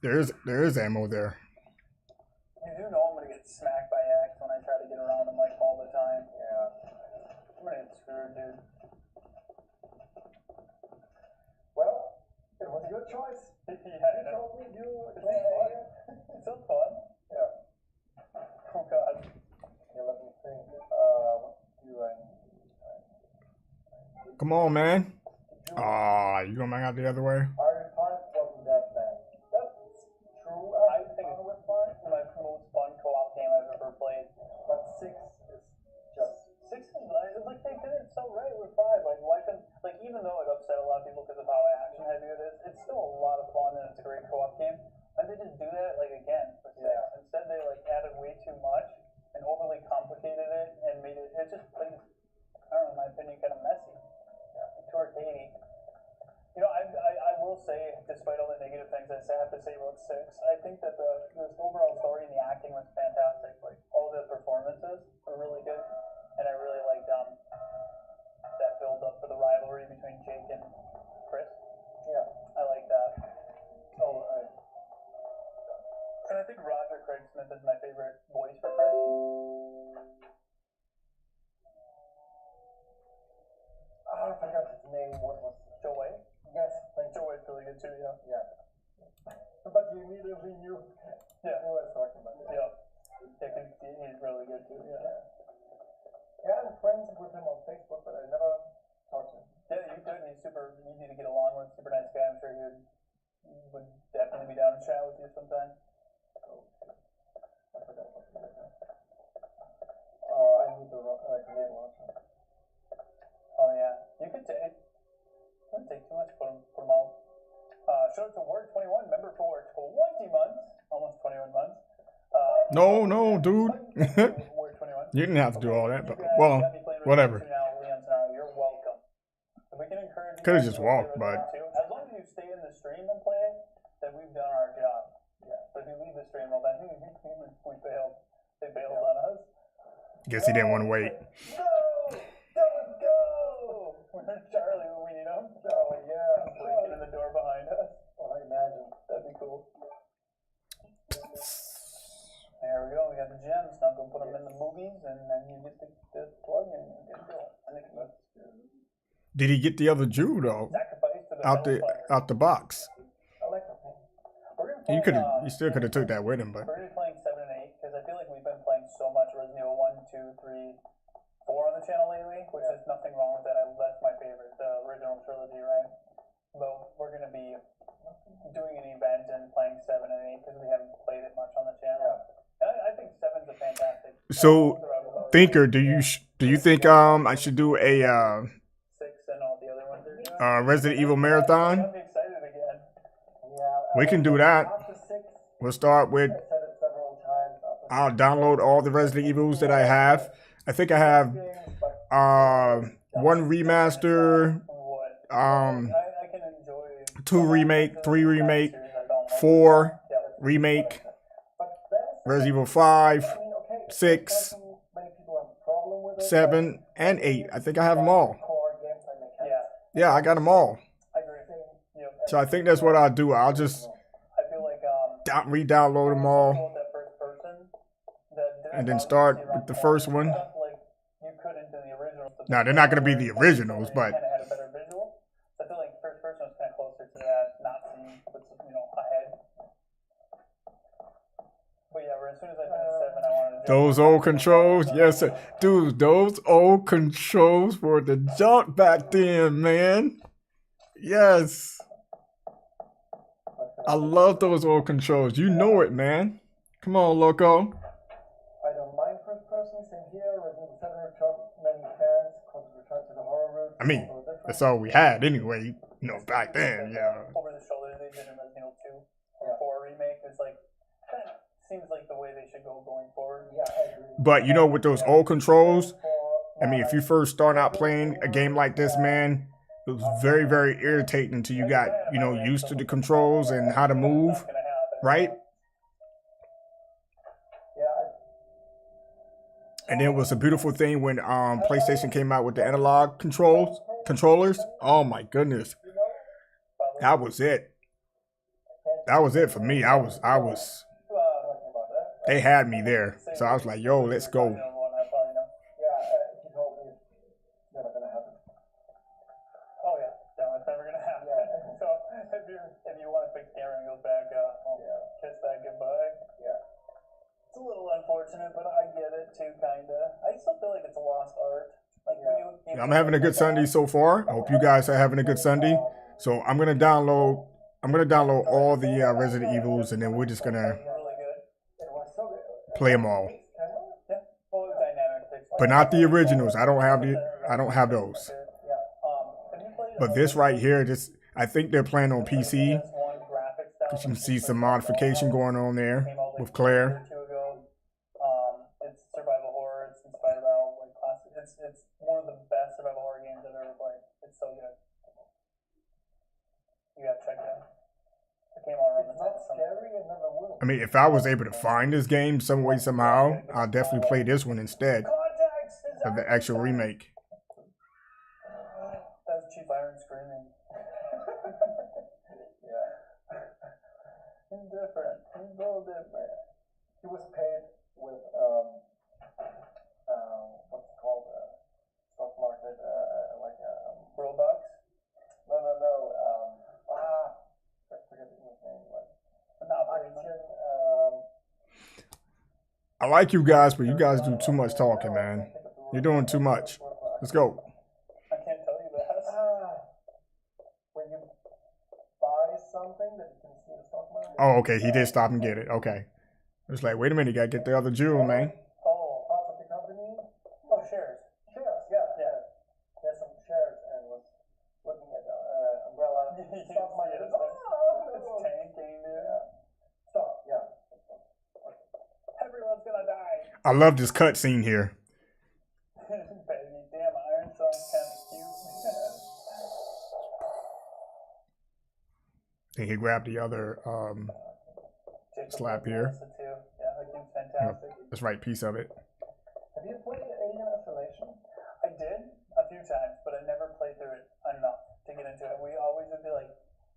S1: There is ammo there.
S4: You do know I'm gonna get smacked by X when I try to get around him like all the time.
S6: Yeah.
S4: I'm gonna get screwed, dude.
S6: Well, it was a good choice.
S1: Come on, man. Ah, you gonna bang out the other way?
S6: Iron 5 wasn't that bad. That's true.
S4: I think it's
S6: with 5,
S4: my most fun co-op game I've ever played.
S6: but 6 is just.
S4: 6 is like they did it so right with 5. Like why couldn't like even though it upset a lot of people because of how action heavy it is, it's still a lot of fun and it's a great co-op game. Why did they just do that like again for 6?
S6: Yeah.
S4: Instead they like added way too much and overly complicated it and made it just plays I don't know in my opinion kind of messy. Yeah. Too arcadey. You know, I will say, despite all the negative things I have to say about 6, I think that the overall story and the acting was fantastic. Like, all the performances were really good. And I really liked that build up for the rivalry between Jake and Chris.
S6: Yeah.
S4: I like that.
S6: Oh, right.
S4: And I think Roger Craig Smith is my favorite voice for Chris.
S6: I forgot his name. What was it?
S4: Joe White?
S6: Yes, thank you.
S4: Joe White's really good too, yeah.
S6: Yeah. But you immediately knew
S4: Yeah.
S6: who I was talking about.
S4: Yeah. Yeah, he's really good too, yeah.
S6: Yeah, I'm friends with him on Facebook, but I never talked to him.
S4: Yeah, you could. He's super easy to get along with, super nice guy. I'm sure he would definitely be down to chat with you sometime.
S6: Oh, I forgot what he did. I need the grenade launcher.
S4: Oh yeah, you could take. It doesn't take too much to put them out. Shout out to Word 21, member for 20 months, almost 21 months.
S1: No, dude.
S4: Word 21.
S1: You didn't have to do all that, but
S4: You got
S1: well,
S4: me playing
S1: whatever.
S4: Leon Scenario, you're welcome. If we can encourage you
S1: Could've
S4: guys
S1: just
S4: to
S1: walked,
S4: play
S1: but-
S4: too, as long as you stay in the stream and play, then we've done our job.
S6: Yeah.
S4: But if you leave the stream, well then we failed. They bailed on us.
S1: Guess he didn't want to wait.
S4: No! Don't go! Where's Charlie when we need him?
S6: Oh, yeah.
S4: Breaking in the door behind us.
S6: Oh, I imagine.
S4: That'd be cool. There we go. We got the gems. Now go put them in the movies, and then you get the plug and get it going. And then
S1: Did he get the other Jew though?
S4: sacrifice to the hellfire.
S1: Out the box?
S6: I like the thing.
S4: We're gonna play,
S1: You still could have took that with him, but
S4: We're gonna be playing 7 and 8 because I feel like we've been playing so much Resident Evil 1, 2, 3, 4 on the channel lately, which is nothing wrong with that. That's my favorite, the original trilogy, right? But we're gonna be doing an event and playing 7 and 8 because we haven't played it much on the channel.
S6: Yeah.
S4: And I think 7's a fantastic.
S1: So, Thinker, do you think I should do a
S4: 6 and all the other ones are doing.
S1: Resident Evil marathon?
S4: I'm excited again.
S6: Yeah.
S1: We can do that.
S6: After 6,
S1: We'll start with
S6: I said it several times.
S1: I'll download all the Resident Evils that I have. I think I have one remaster,
S4: What? I
S1: um,
S4: can enjoy
S1: 2 remake, 3 remake, 4 remake, Resident Evil 5, 6, 7, and 8. I think I have them all.
S4: Yeah,
S1: Yeah, I got them all.
S4: I agree. Yep.
S1: So I think that's what I'll do. I'll just
S4: I feel like
S1: re-download them all
S4: that first person that
S1: and then start with the first one.
S4: stuff like you couldn't in the original.
S1: Now, they're not going to be the originals, but
S4: Kind of had a better visual. So I feel like first person was kind of closer to that, not seeing what's ahead. But yeah, as soon as I finished 7, I wanted to.
S1: those old controls, yes, sir. Dude, those old controls were the junk back then, man. Yes. I love those old controls. You know it, man. Come on, Loco.
S6: I don't mind first person, same here. Resident Evil 7 returned many fans because it returned to the horror route.
S1: I mean, that's all we had anyway, back then, yeah.
S4: Over the shoulder they did in Resident Evil 2 or 4 remake. It's like, kind of seems like the way they should go going forward.
S6: Yeah, I agree.
S1: But, with those old controls, I mean, if you first start out playing a game like this, man, it was very, very irritating until you got, used to the controls and how to move, right? And then it was a beautiful thing when PlayStation came out with the analog controllers. Oh my goodness, that was it. That was it for me. I was. They had me there, so I was like, "Yo, let's go."
S6: He told me it's never gonna happen.
S4: Oh yeah, no, it's never gonna happen. So if you want to fix camera and go back, kiss that goodbye.
S6: Yeah.
S4: It's a little unfortunate, but I get it too, kinda. I still feel like it's a lost art. Like
S1: I'm having a good Sunday so far. I hope you guys are having a good Sunday. So I'm gonna download all the Resident Evils, and then we're just gonna play them all. But not the originals. I don't have those. But this right here, I think they're playing on PC. Because you can see some modification going on there with Claire.
S4: It's survival horror. It's inspired by all like classic. It's one of the best survival horror games I've ever played. It's so good. You gotta check it out. It came out around the time.
S6: Scary and never will.
S1: I mean, if I was able to find this game some way somehow, I'll definitely play this one instead of the actual remake.
S4: That was Chief Iron screaming.
S6: Yeah.
S4: He's different. He's a little different.
S6: He was paid with what's it called, stock market, like
S4: Robux?
S6: no, I forget the English name, like
S4: Monopoly.
S1: I like you guys, but you guys do too much talking, man. You're doing too much. Let's go.
S4: I can't tell you that.
S6: When you buy something that you can see in the stock market.
S1: Oh, okay. He did stop and get it. Okay. It's like, wait a minute. You gotta get the other jewel, man.
S4: Oh,
S6: Parts of the company.
S4: oh, shares.
S6: Shares, yeah. There's some shares and was looking at umbrella stock market.
S4: It's tanking, dude.
S6: Yeah. Stock, yeah.
S4: Everyone's gonna die.
S1: I love this cutscene here.
S4: Baby, damn, Iron Song's kind of cute.
S1: Then he grabbed the other slap here.
S4: Yeah, that game's fantastic.
S1: That's right piece of it.
S6: Have you played Alien Isolation?
S4: I did a few times, but I never played through it enough to get into it. We always would be like,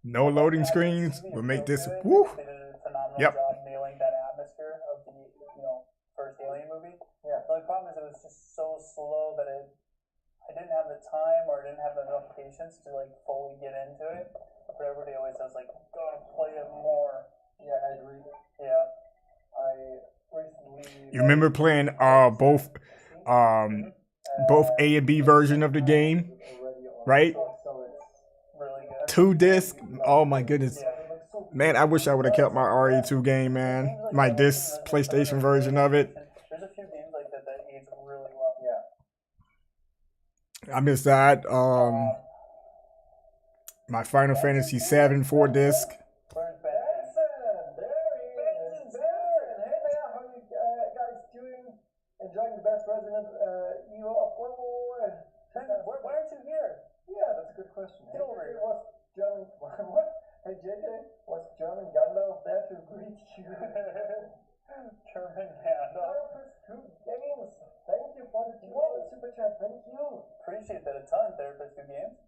S1: No loading screens will make this. Woo.
S4: They did a phenomenal
S1: Yep.
S4: job nailing that atmosphere of the first Alien movie.
S6: Yeah.
S4: The only problem is it was just so slow that I didn't have the time or I didn't have enough patience to like fully get into it. But everybody always says like, gotta play it more.
S6: Yeah, I agree.
S4: Yeah.
S6: I recently.
S1: You remember playing both A and B version of the game, right?
S6: So it's
S4: Really good.
S1: 2 disc. Oh my goodness.
S4: Yeah.
S1: Man, I wish I would have kept my RE2 game, man. My disc PlayStation version of it.
S4: There's a few games like that that age really well.
S6: yeah.
S1: I miss that. My Final Fantasy 7 4 disc.
S4: Where's Ben?
S6: Benson, there he is. Benson, hey there, how you guys doing? Enjoying the best Resident Evil of
S4: Why aren't you here?
S6: Yeah, that's a good question.
S4: Get over here.
S6: Was German what? Hey JJ, was German Gandalf there to greet you?
S4: German Gandalf.
S6: Therapist 2 Games. Thank you for the super chat. Thank you.
S4: Appreciate that a ton, Therapist 2 Games.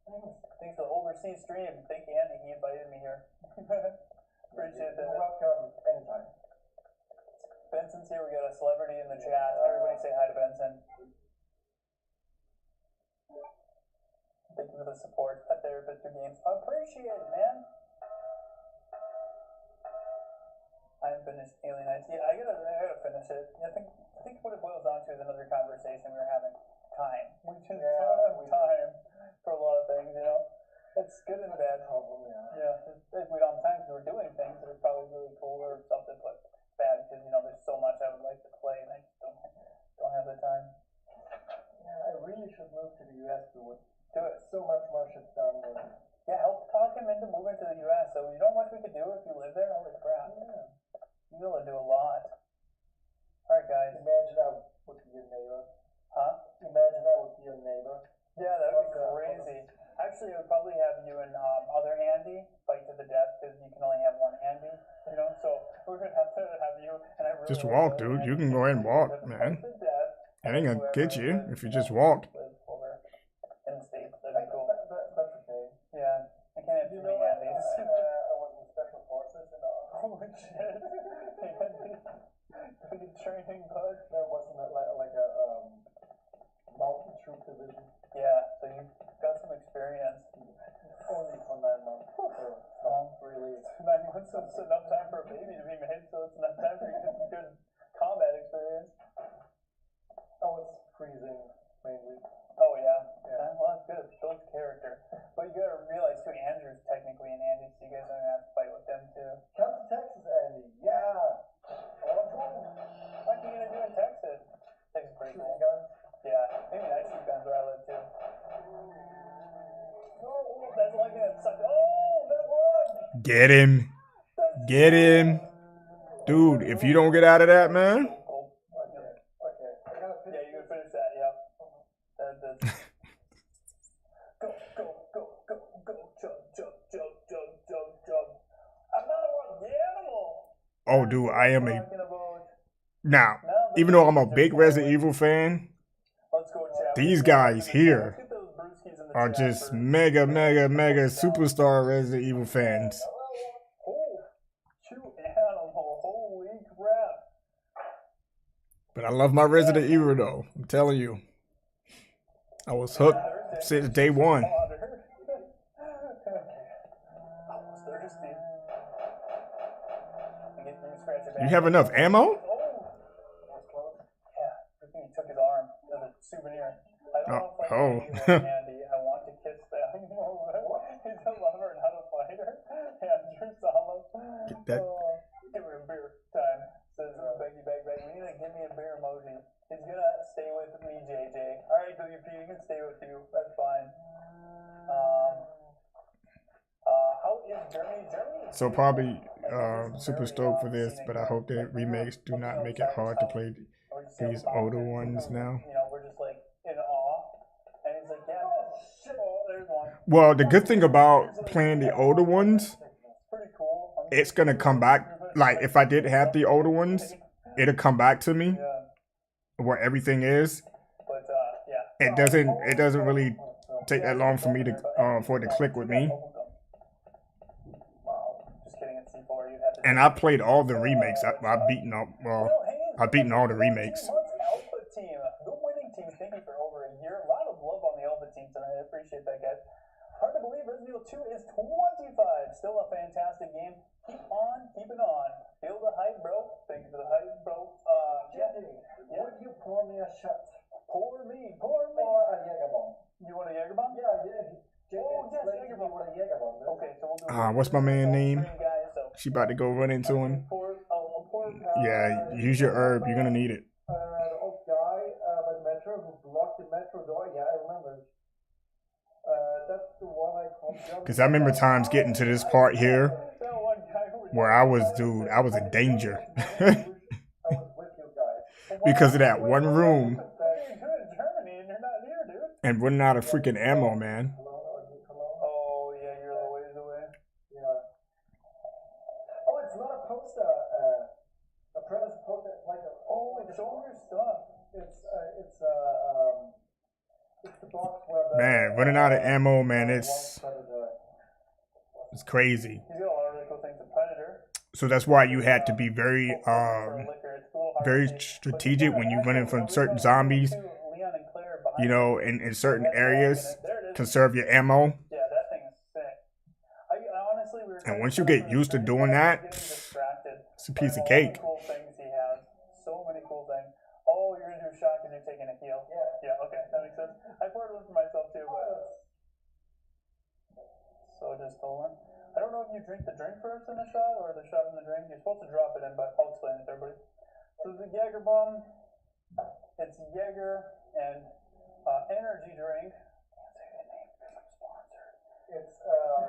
S6: Thanks.
S4: Thanks for the overseas stream. Thank you, Andy. He invited me here. Appreciate
S6: You're
S4: that.
S6: welcome anytime.
S4: Benson's here. We got a celebrity in the chat. Everybody say hi to Benson. Thank you for the support at Therapist 2 Games. I appreciate it, man. I haven't finished Alien IT. I gotta finish it. I think what it boils down to is another conversation we were having. Time. We just don't have time for a lot of things, It's good and bad.
S6: Problem, yeah.
S4: Yeah, if we don't have time because we're doing things that are probably really cool or something, but bad because there's so much I would like to play and I just don't have the time.
S6: Yeah, I really should move to the US to
S4: Do it.
S6: so much more shit's done with.
S4: Yeah, help talk him into moving to the US. So you know how much we could do if you live there? Holy crap.
S6: Yeah.
S4: You'd be able to do a lot. Alright guys.
S6: Imagine I would be your neighbor.
S4: Huh?
S6: Imagine I would be your neighbor.
S4: Yeah, that would be crazy. Actually, I would probably have you and other Andy fight to the death because you can only have one Andy, So we're gonna have to have you and I really
S1: Just walk, dude. You can go ahead and walk, man. It ain't gonna get you if you just walk.
S4: Over in the States, that'd be cool.
S6: That's okay.
S4: Yeah, I can't have too many Andys.
S6: I was in special forces and
S4: Oh shit! Good training, bud.
S6: there was like a mountain troop division
S4: Yeah, so you got some experience.
S6: only for 9 months. So not really.
S4: 9 months is enough time for a baby to be made, so it's enough time for you to get some good combat experience.
S6: I was freezing mainly
S4: so you guys don't have to fight with them too.
S6: Come to Texas, Andy. Yeah.
S4: What are you gonna do in Texas? Texas is pretty cool.
S6: Guns.
S4: Yeah, maybe I shoot guns where I live too. Oh, that's the only thing that sucked. Oh, that one!
S1: Get him. Get him. Dude, if you don't get out of that, man.
S6: Okay. I gotta finish.
S4: Yeah, you can finish that, yeah. That's... Go, jump. Another one, the animal!
S1: Oh, dude, I am a...
S4: Talking about...
S1: Now, even though I'm a big Resident Evil fan,
S4: Let's go, chat.
S1: these guys here
S4: Let's get those brewskis in the
S1: are
S4: chat
S1: just
S4: for-
S1: mega superstar Resident Evil fans.
S4: Oh, shoot, animal, holy crap.
S1: But I love my Resident Evil, though. I'm telling you. I was hooked since day one.
S4: Water. I was thirsty. Scratch your back.
S1: You have enough ammo?
S4: Oh, yeah, good thing he took his arm as a souvenir. I don't know if I
S1: Oh.
S4: Andy. I want to kiss that. He's a lover and not a fighter. Andrew Salas.
S1: Get that.
S4: Oh, give her a beer time. Says Becky. We need to give me a beer emoji. He's gonna stay with me, JJ. All right, WP, you can stay with you. That's fine. How is Germany?
S1: So probably super stoked for this, but I hope that remakes do not make it hard to play these older ones now.
S4: You know, we're just like in awe. And he's like, yeah, shit. Oh, there's one.
S1: Well, the good thing about playing the older ones,
S4: Pretty cool.
S1: it's gonna come back. Like if I did have the older ones, it'll come back to me
S4: Yeah,
S1: where everything is.
S4: but yeah.
S1: It doesn't really take that long for me to for it to click with me.
S4: Wow, just kidding. It's C4. You have to.
S1: And I played all the remakes. I've beaten all. Well, I've beaten all the remakes.
S4: Alpha team, the winning team. Thank you for over a year. A lot of love on the Alpha team tonight. I appreciate that, guys. Hard to believe Resident Evil 2 is 25. Still a fantastic game. Keep on keeping on. Feel the hype, bro. Thank you for the hype, bro. Yeah.
S6: Would you pour me a shot?
S4: Pour me.
S6: Or a Jaeger bomb?
S4: You want a Jaeger bomb?
S6: Yeah.
S4: Oh, yes,
S6: explain to
S4: Jaeger
S6: me
S4: bomb.
S6: what a Jaeger bomb is.
S4: Okay, so we'll do
S1: What's my man name?
S4: Guys, so
S1: She about to go run into him.
S4: pour,
S1: Yeah, use your herb. You're gonna need it.
S6: The old guy by the metro who blocked the metro door. Yeah, I remember. That's the one I called.
S1: Cause I remember times getting to this part here where I was in danger
S6: I was with you guys.
S1: because of that one room
S4: You're in Germany and you're not here, dude.
S1: and running out of freaking ammo, man.
S4: Oh, yeah, you're a ways away.
S6: Yeah. Oh, it's not a poster. A premise poster. It's like a.
S4: Oh, it's show your stuff.
S6: It's the box where the.
S1: Man, running out of ammo, man, it's crazy.
S4: He's got a lot of really cool things. A Predator.
S1: So that's why you had to be very
S4: For liquor. It's a little hard
S1: very
S4: to see.
S1: strategic when you're running from certain zombies,
S4: Leon and Claire behind
S1: you know, in certain areas.
S4: There it is.
S1: Conserve your ammo.
S4: Yeah, that thing is sick. I honestly, we were
S1: And once you get used to doing that,
S4: getting distracted.
S1: it's a piece of
S4: All the
S1: cake.
S4: cool things he has. So many cool things. Oh, you're gonna do a shot because you're taking a heal.
S6: Yeah.
S4: Yeah. Okay, that makes sense. I poured one for myself too, but so just stolen. I don't know if you drink the drink first in the shot or the shot in the drink. You're supposed to drop it in, but I'll explain it to everybody. So the Jaeger bomb. It's Jaeger and energy drink. Can't say the name because I'm sponsored.
S6: It's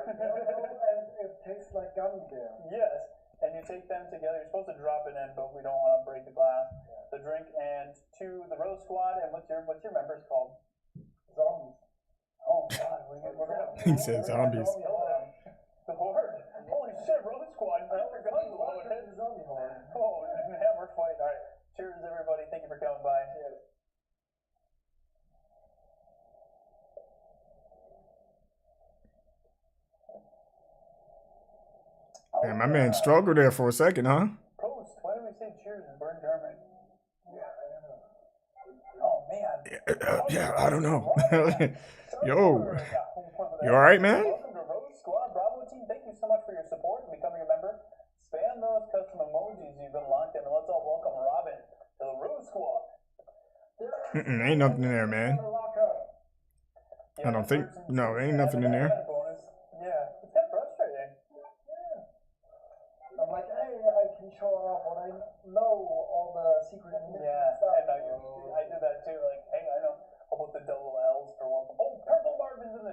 S6: and it tastes like gummy bear.
S4: Yes, and you take them together. You're supposed to drop it in, but we don't want to break the glass. The drink and to the Rose Squad. And what's your members called?
S6: Zombies.
S4: Oh God, we're gonna.
S1: He said zombies.
S4: Kill them. The horde. Holy shit, Rose Squad. Keep your guns loaded.
S6: Zombie horde.
S4: Oh, man, we're fighting. All right. Cheers, everybody. Thank you for coming by. Cheers.
S1: Man, my man struggled there for a second, huh?
S4: Prost. Why do we say cheers and burn German? Oh, man.
S1: Yeah, I don't know. Yo, you all right, man?
S4: Welcome to Rose Squad Bravo team. Thank you so much for your support and becoming a member. Spam those custom emojis you've unlocked them, and let's all welcome Robin to the Rose Squad.
S1: Ain't nothing in there, man. I don't think. No, ain't nothing in there.
S4: Bonus. Yeah, it's kind of frustrating.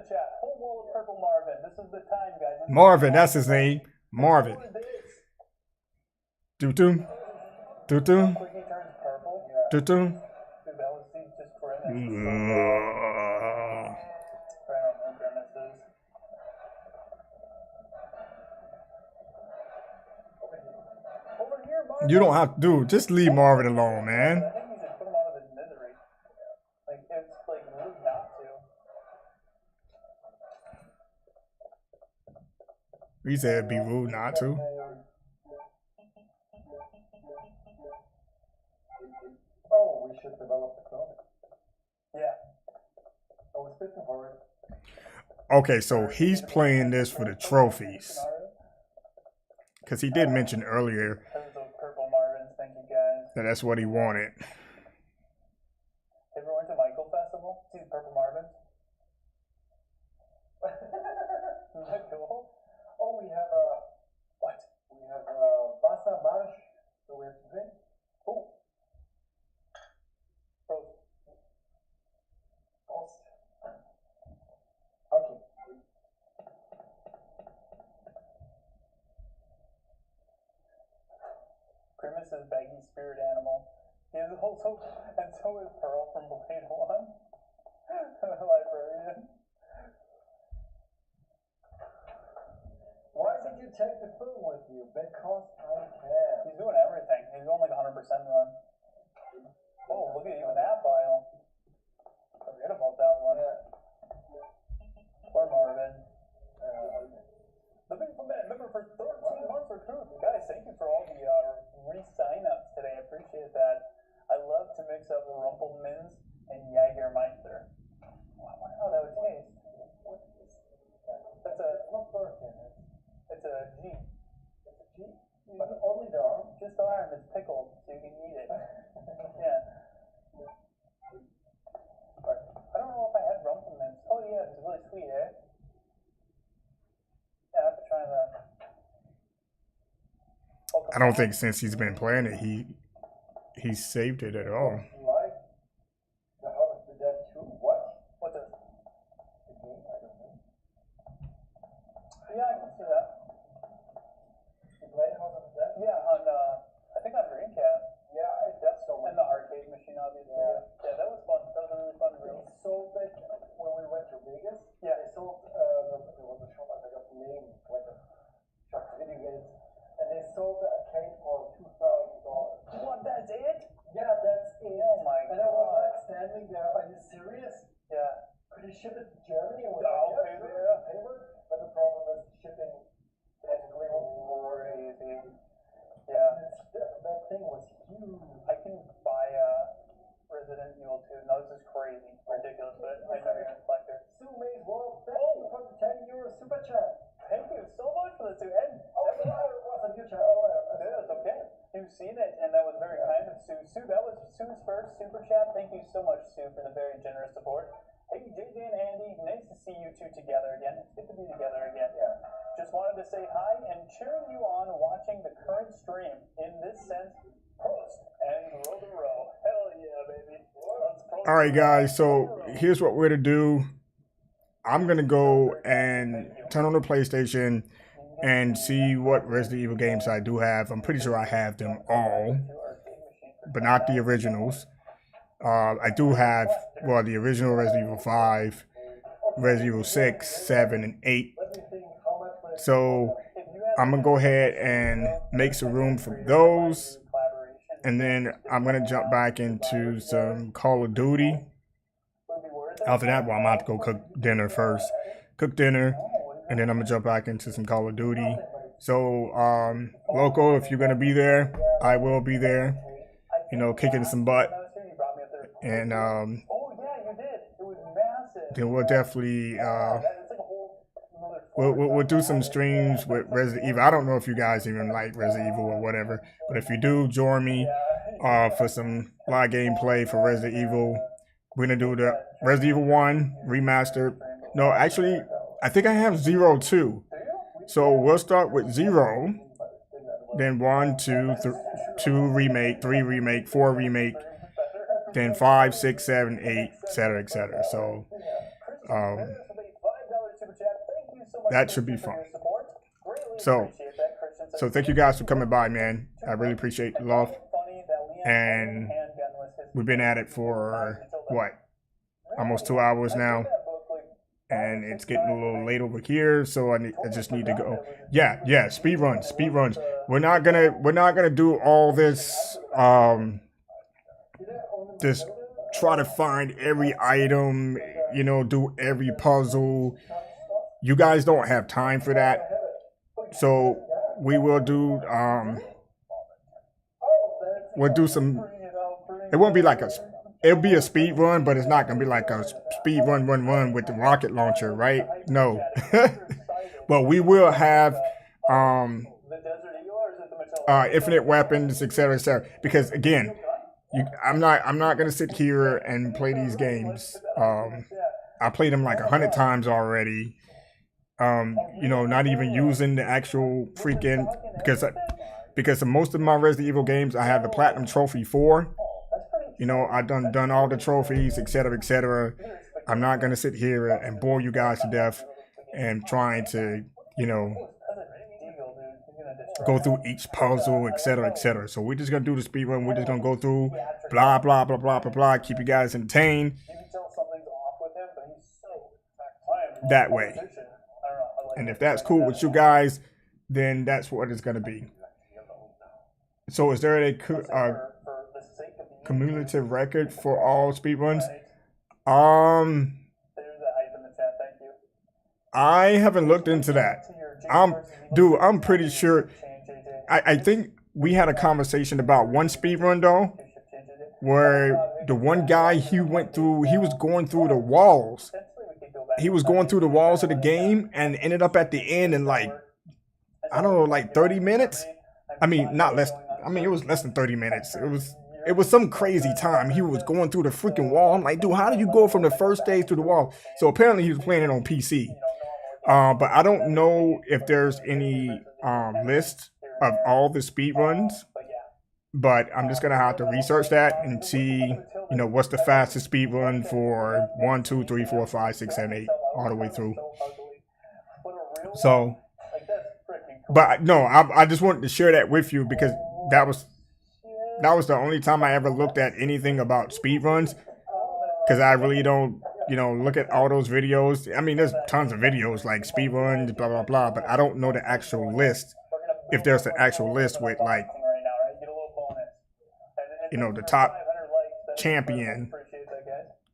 S4: chat. Whole wall of purple Marvin. This is the time, guys.
S1: Marvin, that's his name. Marvin.
S4: That's what it is.
S1: Doo-doo. Doo-doo.
S4: Quick he turns purple.
S1: Doo-doo.
S4: Dude, that was just Grimace.
S1: Ugh.
S4: Right on the Grimaces. Over here, Marvin.
S1: You don't have to, dude. Just leave Marvin alone, man.
S4: I think you should put him out of his misery. Like, it's like rude not to.
S1: He said it'd be rude not to.
S6: Oh, we should develop the clone.
S4: Yeah.
S6: I was fishing for it.
S1: Okay, so he's playing this for the trophies. Because he did mention earlier
S4: Those purple Marvins, thank you guys.
S1: that that's what he wanted.
S4: Ever went to Michael Festival? See the purple Marvins? Isn't that cool?
S6: Oh, we have
S4: What?
S6: we have Bassa Marsh. So we have to drink.
S4: Oh. Bro,
S6: Prost. Okay.
S4: Grimace's baggy spirit animal. He is also, and so is Pearl from Blade 1. Librarian.
S6: Why did you take the phone with you? Because I can.
S4: He's doing everything. He's going like 100% run. Oh, look at even that file. Forget about that one.
S6: Yeah.
S4: Poor Marvin.
S6: Okay.
S4: Remember for 13 months recruit. Guys, thank you for all the re-sign-ups today. I appreciate that. I love to mix up Rumpelmans and Jägermeister. Wow, I wonder how that would taste.
S6: What is that?
S4: That's a,
S6: Not Birkin.
S4: it's a G.
S6: It's a G. But only the arm.
S4: Just the arm. It's pickled, so you can eat it. Yeah. I don't know if I had Rumpelmans. Oh yeah, it's really sweet, eh? Yeah, I have to try that.
S1: I don't think since he's been playing it, he saved it at all.
S6: Like the House of the Dead 2? What?
S4: What the?
S6: The game? I don't know.
S4: Yeah, I can see that.
S6: You played House of the Dead?
S4: Yeah, on I think on Dreamcast.
S6: Yeah, that's so much.
S4: And the arcade machine, obviously.
S6: Yeah.
S4: Yeah, that was fun. That was a really fun
S6: They
S4: release.
S6: sold it when we went to Vegas.
S4: Yeah.
S6: They sold, there was a shop, I forgot the name, like a shop for video games. And they sold the arcade for $2,000.
S4: What? That's it?
S6: Yeah, that's it.
S4: Oh my
S6: And I was
S4: God.
S6: like standing there, are you serious?
S4: Yeah.
S6: Could you ship it to Germany? And
S4: Yeah, I'll
S6: like,
S4: pay for it.
S6: sure, pay for it. But the problem is shipping basically
S4: Crazy. Yeah.
S6: that thing was huge.
S4: I can buy Resident Evil 2. No, this is crazy. Ridiculous, but I know you're a collector.
S6: Sue Mays World, thank you for the €10 super chat.
S4: Thank you so much for the 2. And
S6: Oh,
S4: that was,
S6: it wasn't your chat. Oh,
S4: yeah, it's okay. You've seen it, and that was very kind of Sue. Sue, that was Sue's first super chat. Thank you so much, Sue, for the very generous support. Hey, JJ and Andy, nice to see you two together again. It's good to be together again.
S6: Yeah.
S4: Just wanted to say hi and cheering you on watching the current stream. In this sense, Prost and roll the row. Hell yeah, baby. Let's Prost.
S1: All right, guys. So here's what we're to do. I'm gonna go and turn on the PlayStation and see what Resident Evil games I do have. I'm pretty sure I have them all, but not the originals. I do have, well, the original Resident Evil 5, Resident Evil 6, 7, and 8.
S6: Let me think how much would it
S1: So I'm gonna go ahead and make some room for those, and then I'm gonna jump back into some Call of Duty. After that, well, I'm about to go cook dinner first. Cook dinner, and then I'm gonna jump back into some Call of Duty. So, Loco, if you're gonna be there, I will be there. You know, kicking some butt, and
S4: Oh yeah, you did. It was massive.
S1: then we'll definitely
S4: It's like a whole
S1: we'll do some streams with Resident Evil. I don't know if you guys even like Resident Evil or whatever, but if you do, join me for some live gameplay for Resident Evil. We're gonna do the Resident Evil 1 remastered. No, actually, I think I have 0 too. So we'll start with 0, then 1, 2, 2 remake, 3 remake, 4 remake, then 5, 6, 7, 8, etc., etc. So that should be fun. So thank you guys for coming by, man. I really appreciate the love. And we've been at it for what, almost 2 hours now, and it's getting a little late over here, so I just need to go. Yeah, speed runs. We're not gonna do all this. Just try to find every item, do every puzzle. You guys don't have time for that, so we will do. We'll do some. It won't be like a. It'll be a speed run, but it's not gonna be like a speed run with the rocket launcher, right? No. But we will have infinite weapons, etc. Because again, I'm not gonna sit here and play these games. I played them like 100 times already. Not even using the actual freaking because most of my Resident Evil games I have the platinum trophy for. I've done all the trophies, etc. I'm not gonna sit here and bore you guys to death and trying to, go through each puzzle, etc. So we're just gonna do the speed run. We're just gonna go through blah blah blah blah blah blah. Keep you guys entertained that way. And if that's cool with you guys, then that's what it's gonna be. So is there a cumulative record for all speedruns? I haven't looked into that. I'm pretty sure. I think we had a conversation about one speedrun though, where the one guy he was going through the walls. He was going through the walls of the game and ended up at the end in like, I don't know, like 30 minutes. I mean, not less. I mean, it was less than 30 minutes. It was some crazy time. He was going through the freaking wall. I'm like, dude, how do you go from the first stage to the wall? So apparently he was playing it on PC. But I don't know if there's any list of all the speed runs. But I'm just gonna have to research that and see, what's the fastest speed run for 1, 2, 3, 4, 5, 6, 7, 8, all the way through. So, but no, I just wanted to share that with you because that was the only time I ever looked at anything about speed runs, because I really don't, look at all those videos. I mean, there's tons of videos like speed runs, blah blah blah, but I don't know the actual list. If there's an actual list with like, the top champion,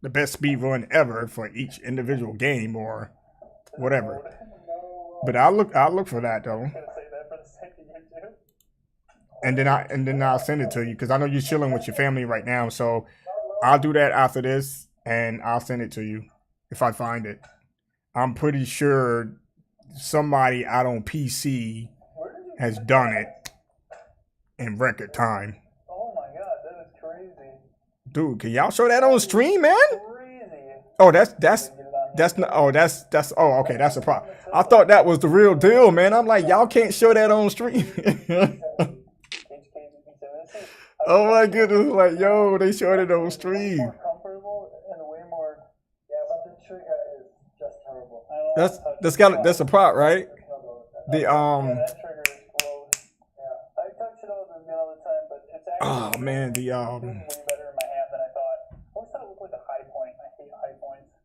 S1: the best speed run ever for each individual game or whatever. But I'll look for that though. And then I'll send it to you because I know you're chilling with your family right now. So I'll do that after this and I'll send it to you if I find it. I'm pretty sure somebody out on PC has done it in record time.
S4: Oh my god, that is crazy.
S1: Dude, can y'all show that on stream, man?
S4: Crazy.
S1: Oh, that's not. Oh, that's. Oh, okay, that's a problem. I thought that was the real deal, man. I'm like, y'all can't show that on stream. Oh my goodness, like, yo, they showed it on stream.
S4: More comfortable and way more.
S6: Yeah, but the trigger is just terrible.
S1: That's a prop, right? The
S4: That trigger is gross. Yeah, I touch it all the time, but it's actually.
S1: Oh man, the
S4: way better in my hand than I thought. I always thought it looked like a high point. I hate high points.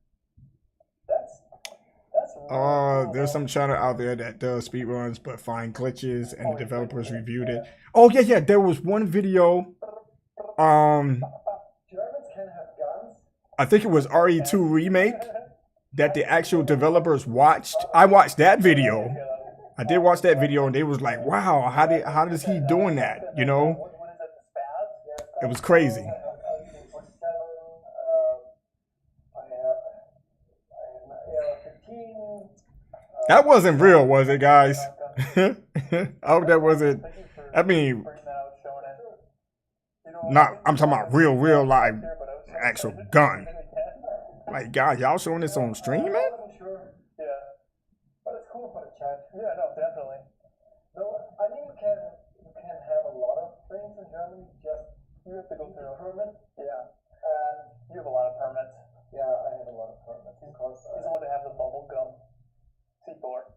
S4: That's really
S1: there's some channel out there that does speedruns but find glitches and the developers reviewed it. Oh yeah, there was one video.
S6: Germans can have guns.
S1: I think it was RE2 remake that the actual developers watched. I watched that video. I did watch that video and they was like, wow, how does he doing that?
S4: What is that, the spaz?
S1: It was crazy. That wasn't real, was it, guys? I hope that wasn't. I mean, not. I'm talking about real live, actual gun. Like, guys, y'all showing this on stream, man?
S4: Yeah.
S6: But it's cool for the chat.
S4: Yeah, no, definitely.
S6: No, I mean you can have a lot of things in Germany. Just
S4: You have to go through a
S6: permit.
S4: Yeah.
S6: And
S4: You have a lot of permits.
S6: yeah, I have a lot of permits because
S4: He's the one that have the bubble gum. C4.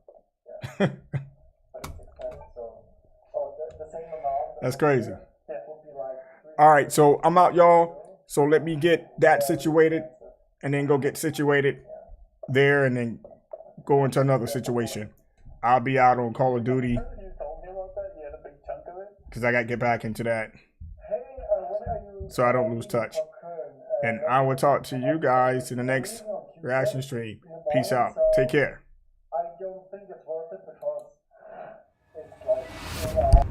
S6: But it's expensive, so the same amount.
S1: That's crazy.
S6: Yeah, would be like
S1: All right, so I'm out, y'all. So let me get that situated and then go get situated there and then go into another situation. I'll be out on Call of Duty
S4: You told me about that. You had a big chunk of it.
S1: because I got to get back into that
S6: Hey, when are you
S1: so I don't lose touch. And I will talk to you guys in the next reaction stream. Peace out. Take care.
S6: I don't think it's worth it because it's like